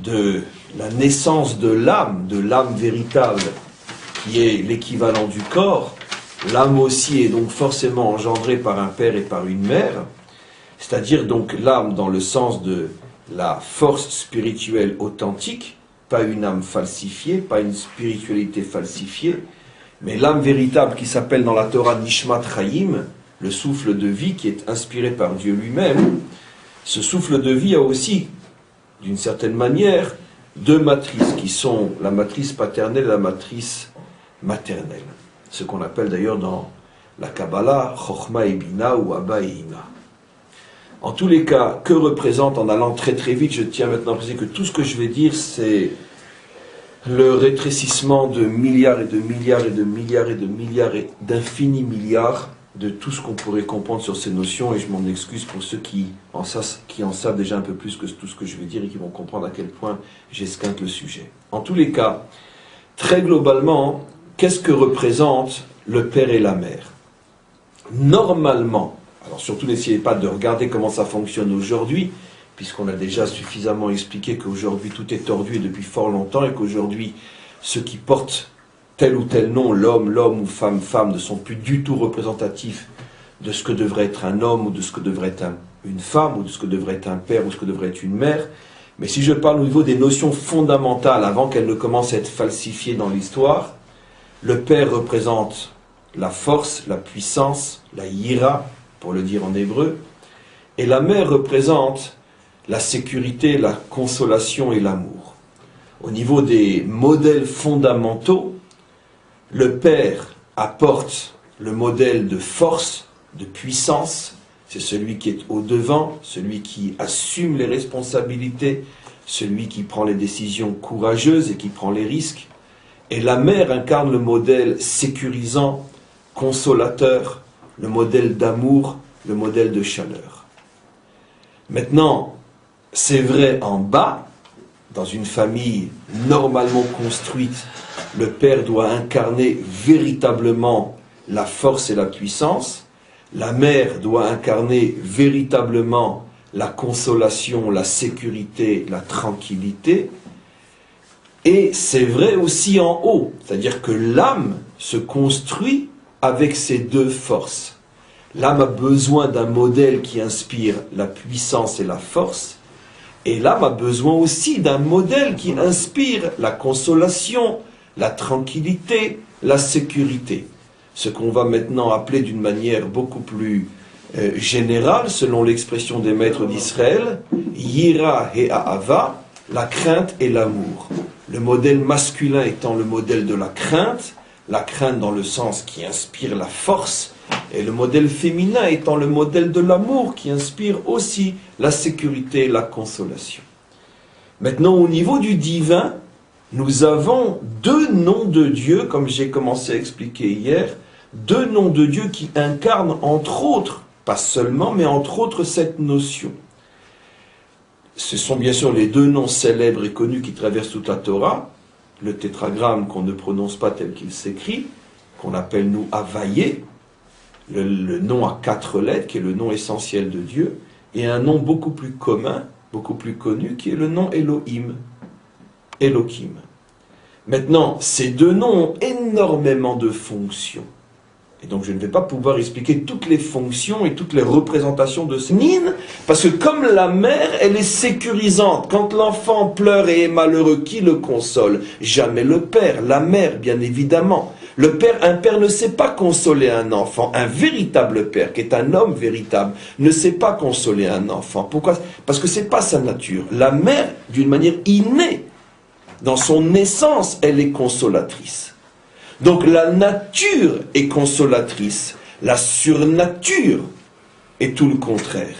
de la naissance de l'âme véritable, qui est l'équivalent du corps, l'âme aussi est donc forcément engendrée par un père et par une mère, c'est-à-dire donc l'âme dans le sens de la force spirituelle authentique, pas une âme falsifiée, pas une spiritualité falsifiée, mais l'âme véritable qui s'appelle dans la Torah Nishmat Chaim, le souffle de vie qui est inspiré par Dieu lui-même. Ce souffle de vie a aussi, d'une certaine manière, deux matrices qui sont la matrice paternelle et la matrice maternelle. Ce qu'on appelle d'ailleurs dans la Kabbalah Chochma et Bina ou Abba et Ima. En tous les cas, que représente, en allant très très vite, je tiens maintenant à préciser que tout ce que je vais dire, c'est le rétrécissement de milliards et de milliards et de milliards et de milliards et d'infinis milliards de tout ce qu'on pourrait comprendre sur ces notions, et je m'en excuse pour ceux qui en savent déjà un peu plus que tout ce que je vais dire et qui vont comprendre à quel point j'esquinte le sujet. En tous les cas, très globalement, qu'est-ce que représente le père et la mère? Normalement, alors surtout n'essayez pas de regarder comment ça fonctionne aujourd'hui, puisqu'on a déjà suffisamment expliqué qu'aujourd'hui tout est tordu et depuis fort longtemps, et qu'aujourd'hui ceux qui portent tel ou tel nom, l'homme ou femme, ne sont plus du tout représentatifs de ce que devrait être un homme, ou de ce que devrait être une femme, ou de ce que devrait être un père, ou ce que devrait être une mère. Mais si je parle au niveau des notions fondamentales, avant qu'elles ne commencent à être falsifiées dans l'histoire, le père représente la force, la puissance, la yira, pour le dire en hébreu, et la mère représente la sécurité, la consolation et l'amour. Au niveau des modèles fondamentaux, le père apporte le modèle de force, de puissance, c'est celui qui est au devant, celui qui assume les responsabilités, celui qui prend les décisions courageuses et qui prend les risques. Et la mère incarne le modèle sécurisant, consolateur, le modèle d'amour, le modèle de chaleur. Maintenant, c'est vrai en bas, dans une famille normalement construite, le père doit incarner véritablement la force et la puissance, la mère doit incarner véritablement la consolation, la sécurité, la tranquillité, et c'est vrai aussi en haut, c'est-à-dire que l'âme se construit avec ces deux forces. L'âme a besoin d'un modèle qui inspire la puissance et la force, et l'âme a besoin aussi d'un modèle qui inspire la consolation, la tranquillité, la sécurité. Ce qu'on va maintenant appeler d'une manière beaucoup plus générale, selon l'expression des maîtres d'Israël, Yira et Ahava, la crainte et l'amour. Le modèle masculin étant le modèle de la crainte dans le sens qui inspire la force, Et le modèle féminin étant le modèle de l'amour qui inspire aussi la sécurité et la consolation. Maintenant, au niveau du divin, nous avons deux noms de Dieu, comme j'ai commencé à expliquer hier, deux noms de Dieu qui incarnent entre autres, pas seulement, mais entre autres cette notion. Ce sont bien sûr les deux noms célèbres et connus qui traversent toute la Torah, le tétragramme qu'on ne prononce pas tel qu'il s'écrit, qu'on appelle nous Havayé, le nom à 4 lettres, qui est le nom essentiel de Dieu, et un nom beaucoup plus commun, beaucoup plus connu, qui est le nom Elohim, Elohim. Maintenant, ces deux noms ont énormément de fonctions. Et donc je ne vais pas pouvoir expliquer toutes les fonctions et toutes les représentations de ces nines, parce que comme la mère, elle est sécurisante. Quand l'enfant pleure et est malheureux, qui le console? Jamais le père, la mère, bien évidemment. Un père ne sait pas consoler un enfant. Un véritable père, qui est un homme véritable, ne sait pas consoler un enfant. Pourquoi? Parce que ce n'est pas sa nature. La mère, d'une manière innée, dans son naissance, elle est consolatrice. Donc la nature est consolatrice, la surnature est tout le contraire.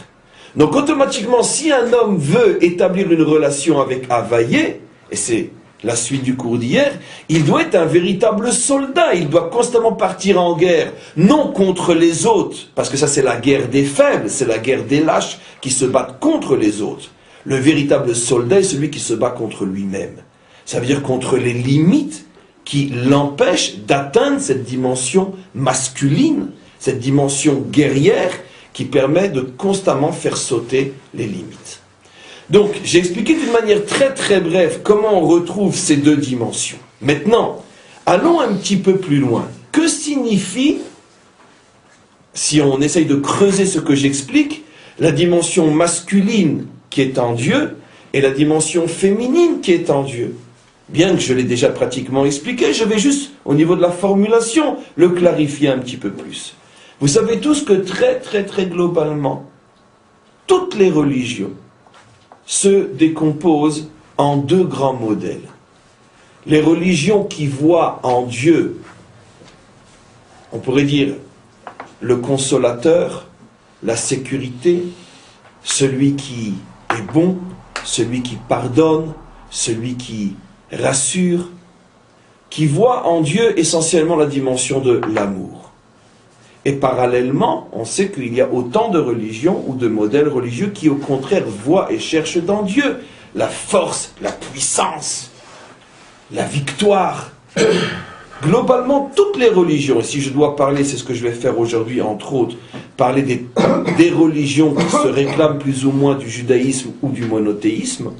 Donc automatiquement, si un homme veut établir une relation avec Havayé, et c'est la suite du cours d'hier, il doit être un véritable soldat, il doit constamment partir en guerre, non contre les autres, parce que ça c'est la guerre des faibles, c'est la guerre des lâches qui se battent contre les autres. Le véritable soldat est celui qui se bat contre lui-même. Ça veut dire contre les limites qui l'empêche d'atteindre cette dimension masculine, cette dimension guerrière qui permet de constamment faire sauter les limites. Donc, j'ai expliqué d'une manière très très brève comment on retrouve ces deux dimensions. Maintenant, allons un petit peu plus loin. Que signifie, si on essaye de creuser ce que j'explique, la dimension masculine qui est en Dieu et la dimension féminine qui est en Dieu? Bien que je l'ai déjà pratiquement expliqué, je vais juste, au niveau de la formulation, le clarifier un petit peu plus. Vous savez tous que très globalement, toutes les religions se décomposent en deux grands modèles. Les religions qui voient en Dieu, on pourrait dire, le consolateur, la sécurité, celui qui est bon, celui qui pardonne, celui qui rassure, qui voit en Dieu essentiellement la dimension de l'amour. Et parallèlement, on sait qu'il y a autant de religions ou de modèles religieux qui au contraire voient et cherchent dans Dieu la force, la puissance, la victoire. Globalement, toutes les religions, et si je dois parler, c'est ce que je vais faire aujourd'hui entre autres, parler des religions qui se réclament plus ou moins du judaïsme ou du monothéisme,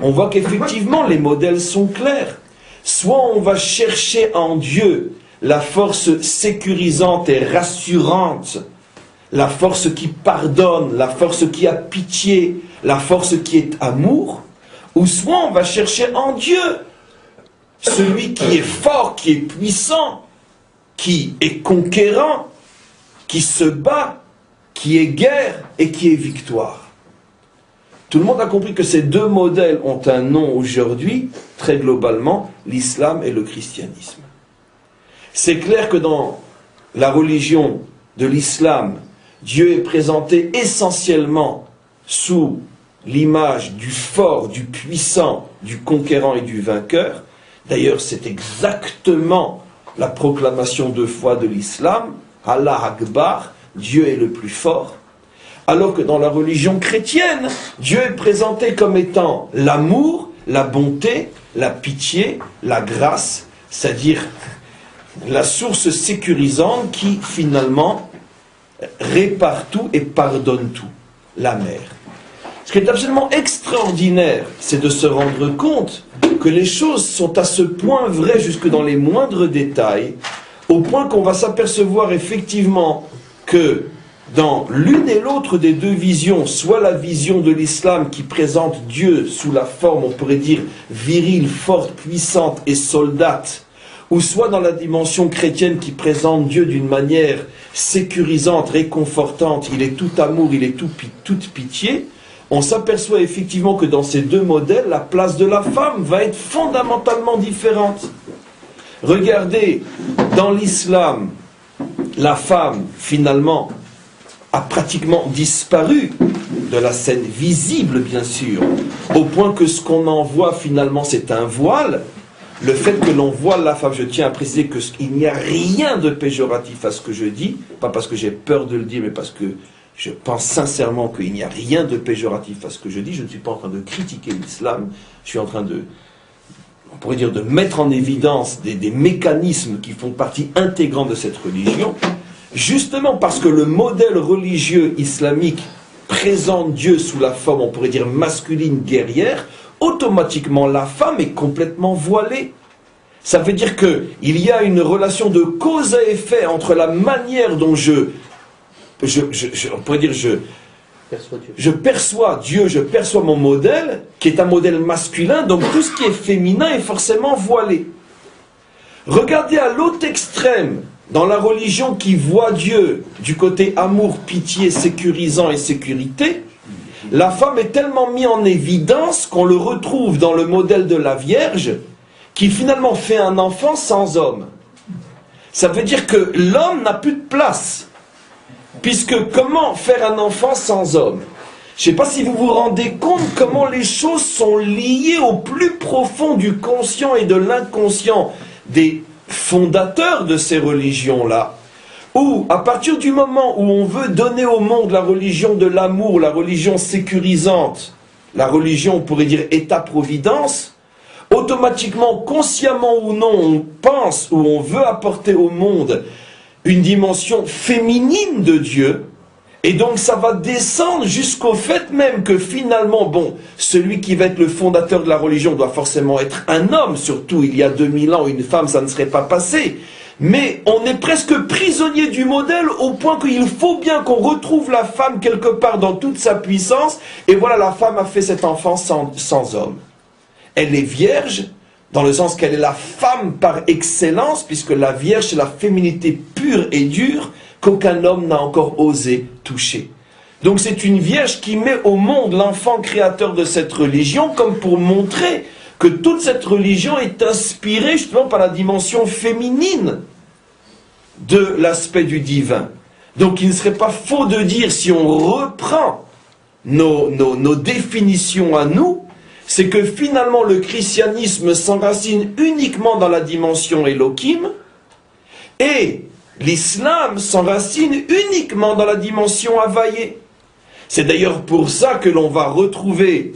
on voit qu'effectivement les modèles sont clairs. Soit on va chercher en Dieu la force sécurisante et rassurante, la force qui pardonne, la force qui a pitié, la force qui est amour, ou soit on va chercher en Dieu celui qui est fort, qui est puissant, qui est conquérant, qui se bat, qui est guerre et qui est victoire. Tout le monde a compris que ces deux modèles ont un nom aujourd'hui, très globalement, l'islam et le christianisme. C'est clair que dans la religion de l'islam, Dieu est présenté essentiellement sous l'image du fort, du puissant, du conquérant et du vainqueur. D'ailleurs, c'est exactement la proclamation de foi de l'islam, Allah Akbar, Dieu est le plus fort. Alors que dans la religion chrétienne, Dieu est présenté comme étant l'amour, la bonté, la pitié, la grâce, c'est-à-dire la source sécurisante qui finalement répare tout et pardonne tout, la mère. Ce qui est absolument extraordinaire, c'est de se rendre compte que les choses sont à ce point vraies jusque dans les moindres détails, au point qu'on va s'apercevoir effectivement que dans l'une et l'autre des deux visions, soit la vision de l'islam qui présente Dieu sous la forme, on pourrait dire, virile, forte, puissante et soldate, ou soit dans la dimension chrétienne qui présente Dieu d'une manière sécurisante, réconfortante, il est tout amour, il est toute pitié, on s'aperçoit effectivement que dans ces deux modèles, la place de la femme va être fondamentalement différente. Regardez, dans l'islam, la femme, finalement, a pratiquement disparu de la scène visible, bien sûr, au point que ce qu'on en voit, finalement, c'est un voile. Le fait que l'on voile la femme, je tiens à préciser qu'il n'y a rien de péjoratif à ce que je dis, pas parce que j'ai peur de le dire, mais parce que je pense sincèrement qu'il n'y a rien de péjoratif à ce que je dis. Je ne suis pas en train de critiquer l'islam, je suis en train de, on pourrait dire, de mettre en évidence des mécanismes qui font partie intégrante de cette religion, justement parce que le modèle religieux islamique présente Dieu sous la forme, on pourrait dire, masculine, guerrière. Automatiquement, la femme est complètement voilée. Ça veut dire qu'il y a une relation de cause à effet entre la manière dont on pourrait dire, je perçois Dieu, je perçois mon modèle, qui est un modèle masculin, donc tout ce qui est féminin est forcément voilé. Regardez à l'autre extrême, dans la religion qui voit Dieu du côté amour, pitié, sécurisant et sécurité, la femme est tellement mise en évidence qu'on le retrouve dans le modèle de la Vierge, qui finalement fait un enfant sans homme. Ça veut dire que l'homme n'a plus de place. Puisque comment faire un enfant sans homme? Je ne sais pas si vous vous rendez compte comment les choses sont liées au plus profond du conscient et de l'inconscient des fondateurs de ces religions-là. Où, à partir du moment où on veut donner au monde la religion de l'amour, la religion sécurisante, la religion, on pourrait dire, État-providence, automatiquement, consciemment ou non, on pense ou on veut apporter au monde une dimension féminine de Dieu, et donc ça va descendre jusqu'au fait même que finalement, bon, celui qui va être le fondateur de la religion doit forcément être un homme, surtout il y a 2000 ans, une femme, ça ne serait pas passé. Mais on est presque prisonnier du modèle au point qu'il faut bien qu'on retrouve la femme quelque part dans toute sa puissance. Et voilà, la femme a fait cet enfant sans homme. Elle est vierge, dans le sens qu'elle est la femme par excellence, puisque la vierge, c'est la féminité pure et dure qu'aucun homme n'a encore osé toucher. Donc c'est une vierge qui met au monde l'enfant créateur de cette religion, comme pour montrer que toute cette religion est inspirée justement par la dimension féminine de l'aspect du divin. Donc il ne serait pas faux de dire, si on reprend nos définitions à nous, c'est que finalement le christianisme s'enracine uniquement dans la dimension Elohim, et l'islam s'enracine uniquement dans la dimension Havayé. C'est d'ailleurs pour ça que l'on va retrouver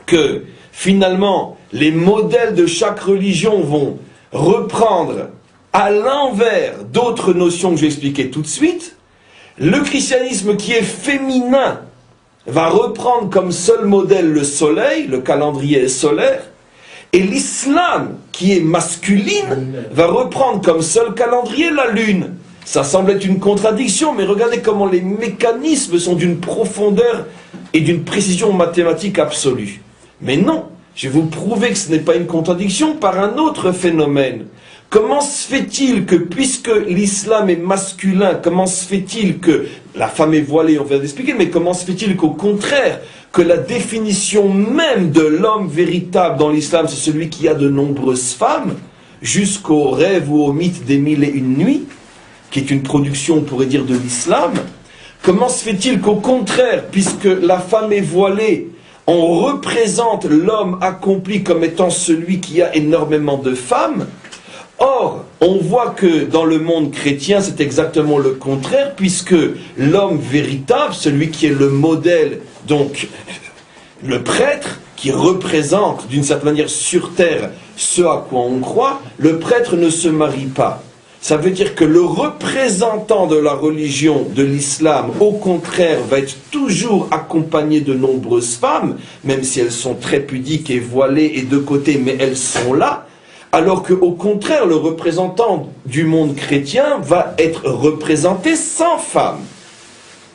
que finalement les modèles de chaque religion vont reprendre à l'envers d'autres notions que je vais expliquer tout de suite. Le christianisme qui est féminin va reprendre comme seul modèle le soleil, le calendrier solaire, et l'islam qui est masculine va reprendre comme seul calendrier la lune. Ça semble être une contradiction, mais regardez comment les mécanismes sont d'une profondeur et d'une précision mathématique absolue. Mais non, je vais vous prouver que ce n'est pas une contradiction par un autre phénomène. Comment se fait-il que, puisque l'islam est masculin, comment se fait-il que la femme est voilée, on vient d'expliquer, mais comment se fait-il qu'au contraire, que la définition même de l'homme véritable dans l'islam, c'est celui qui a de nombreuses femmes, jusqu'au rêve ou au mythe des 1001 nuits, qui est une production, on pourrait dire, de l'islam, comment se fait-il qu'au contraire, puisque la femme est voilée, on représente l'homme accompli comme étant celui qui a énormément de femmes? Or, on voit que dans le monde chrétien, c'est exactement le contraire, puisque l'homme véritable, celui qui est le modèle, donc le prêtre, qui représente d'une certaine manière sur terre ce à quoi on croit, le prêtre ne se marie pas. Ça veut dire que le représentant de la religion, de l'islam, au contraire, va être toujours accompagné de nombreuses femmes, même si elles sont très pudiques et voilées et de côté, mais elles sont là. Alors qu'au contraire, le représentant du monde chrétien va être représenté sans femme.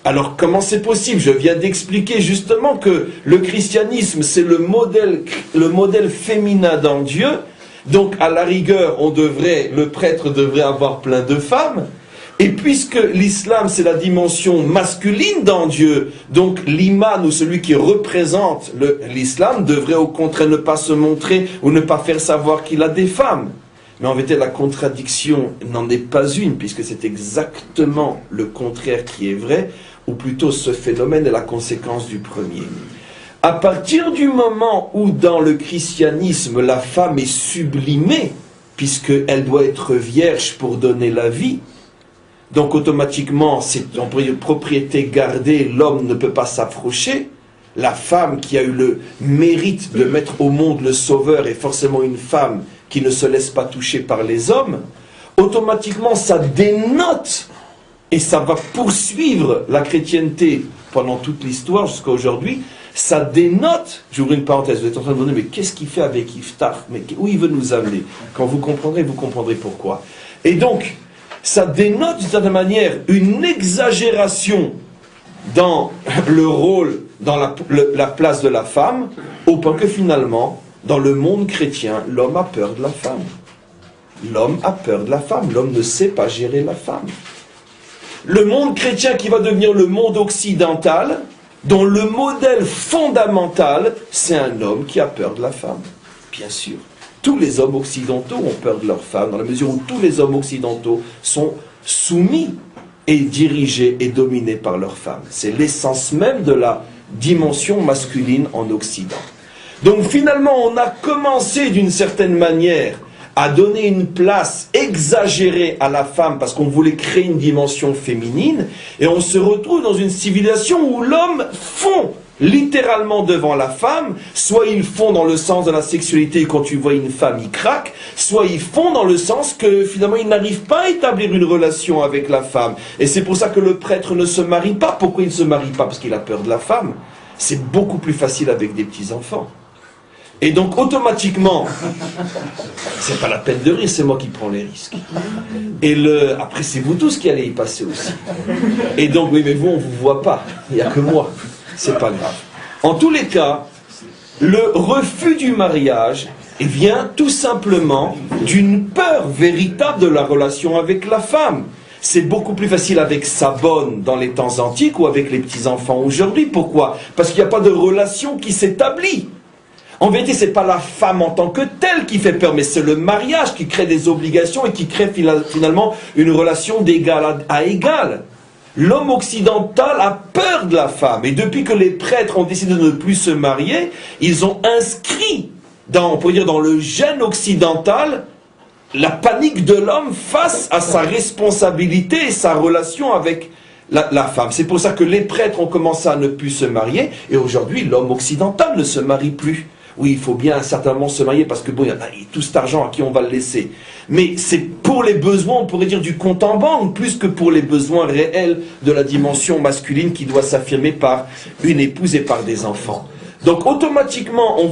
Alors comment c'est possible? Je viens d'expliquer justement que le christianisme, c'est le modèle féminin dans Dieu. Donc à la rigueur, le prêtre devrait avoir plein de femmes. Et puisque l'islam, c'est la dimension masculine dans Dieu, donc l'imam ou celui qui représente l'islam devrait au contraire ne pas se montrer ou ne pas faire savoir qu'il a des femmes. Mais en vérité, la contradiction n'en est pas une, puisque c'est exactement le contraire qui est vrai, ou plutôt ce phénomène est la conséquence du premier. À partir du moment où dans le christianisme la femme est sublimée, puisqu'elle doit être vierge pour donner la vie, donc automatiquement c'est en propriété gardée, l'homme ne peut pas s'approcher, la femme qui a eu le mérite de mettre au monde le sauveur est forcément une femme qui ne se laisse pas toucher par les hommes, automatiquement ça dénote, et ça va poursuivre la chrétienté pendant toute l'histoire jusqu'à aujourd'hui. Ça dénote, j'ouvre une parenthèse, vous êtes en train de vous demander, mais qu'est-ce qu'il fait avec Iftach? Mais où il veut nous amener? Quand vous comprendrez pourquoi. Et donc, ça dénote d'une certaine manière une exagération dans le rôle, dans la place de la femme, au point que finalement, dans le monde chrétien, l'homme a peur de la femme. L'homme a peur de la femme, l'homme ne sait pas gérer la femme. Le monde chrétien qui va devenir le monde occidental, dont le modèle fondamental, c'est un homme qui a peur de la femme. Bien sûr. Tous les hommes occidentaux ont peur de leur femme, dans la mesure où tous les hommes occidentaux sont soumis et dirigés et dominés par leur femme. C'est l'essence même de la dimension masculine en Occident. Donc finalement, on a commencé d'une certaine manière à donner une place exagérée à la femme parce qu'on voulait créer une dimension féminine, et on se retrouve dans une civilisation où l'homme fond littéralement devant la femme, soit il fond dans le sens de la sexualité, quand tu vois une femme il craque, soit il fond dans le sens que finalement il n'arrive pas à établir une relation avec la femme, et c'est pour ça que le prêtre ne se marie pas. Pourquoi il ne se marie pas? Parce qu'il a peur de la femme. C'est beaucoup plus facile avec des petits-enfants. Et donc, automatiquement, c'est pas la peine de rire, c'est moi qui prends les risques. Et après, c'est vous tous qui allez y passer aussi. Et donc, oui, mais vous, on vous voit pas. Il n'y a que moi. C'est pas grave. En tous les cas, le refus du mariage vient tout simplement d'une peur véritable de la relation avec la femme. C'est beaucoup plus facile avec sa bonne dans les temps antiques ou avec les petits-enfants aujourd'hui. Pourquoi? Parce qu'il n'y a pas de relation qui s'établit. En vérité, ce n'est pas la femme en tant que telle qui fait peur, mais c'est le mariage qui crée des obligations et qui crée finalement une relation d'égal à égal. L'homme occidental a peur de la femme, et depuis que les prêtres ont décidé de ne plus se marier, ils ont inscrit, on pourrait dire dans le gène occidental, la panique de l'homme face à sa responsabilité et sa relation avec la femme. C'est pour ça que les prêtres ont commencé à ne plus se marier, et aujourd'hui l'homme occidental ne se marie plus. Oui, il faut bien certainement se marier parce que bon, il y a tout cet argent à qui on va le laisser. Mais c'est pour les besoins, on pourrait dire, du compte en banque, plus que pour les besoins réels de la dimension masculine qui doit s'affirmer par une épouse et par des enfants. Donc automatiquement, on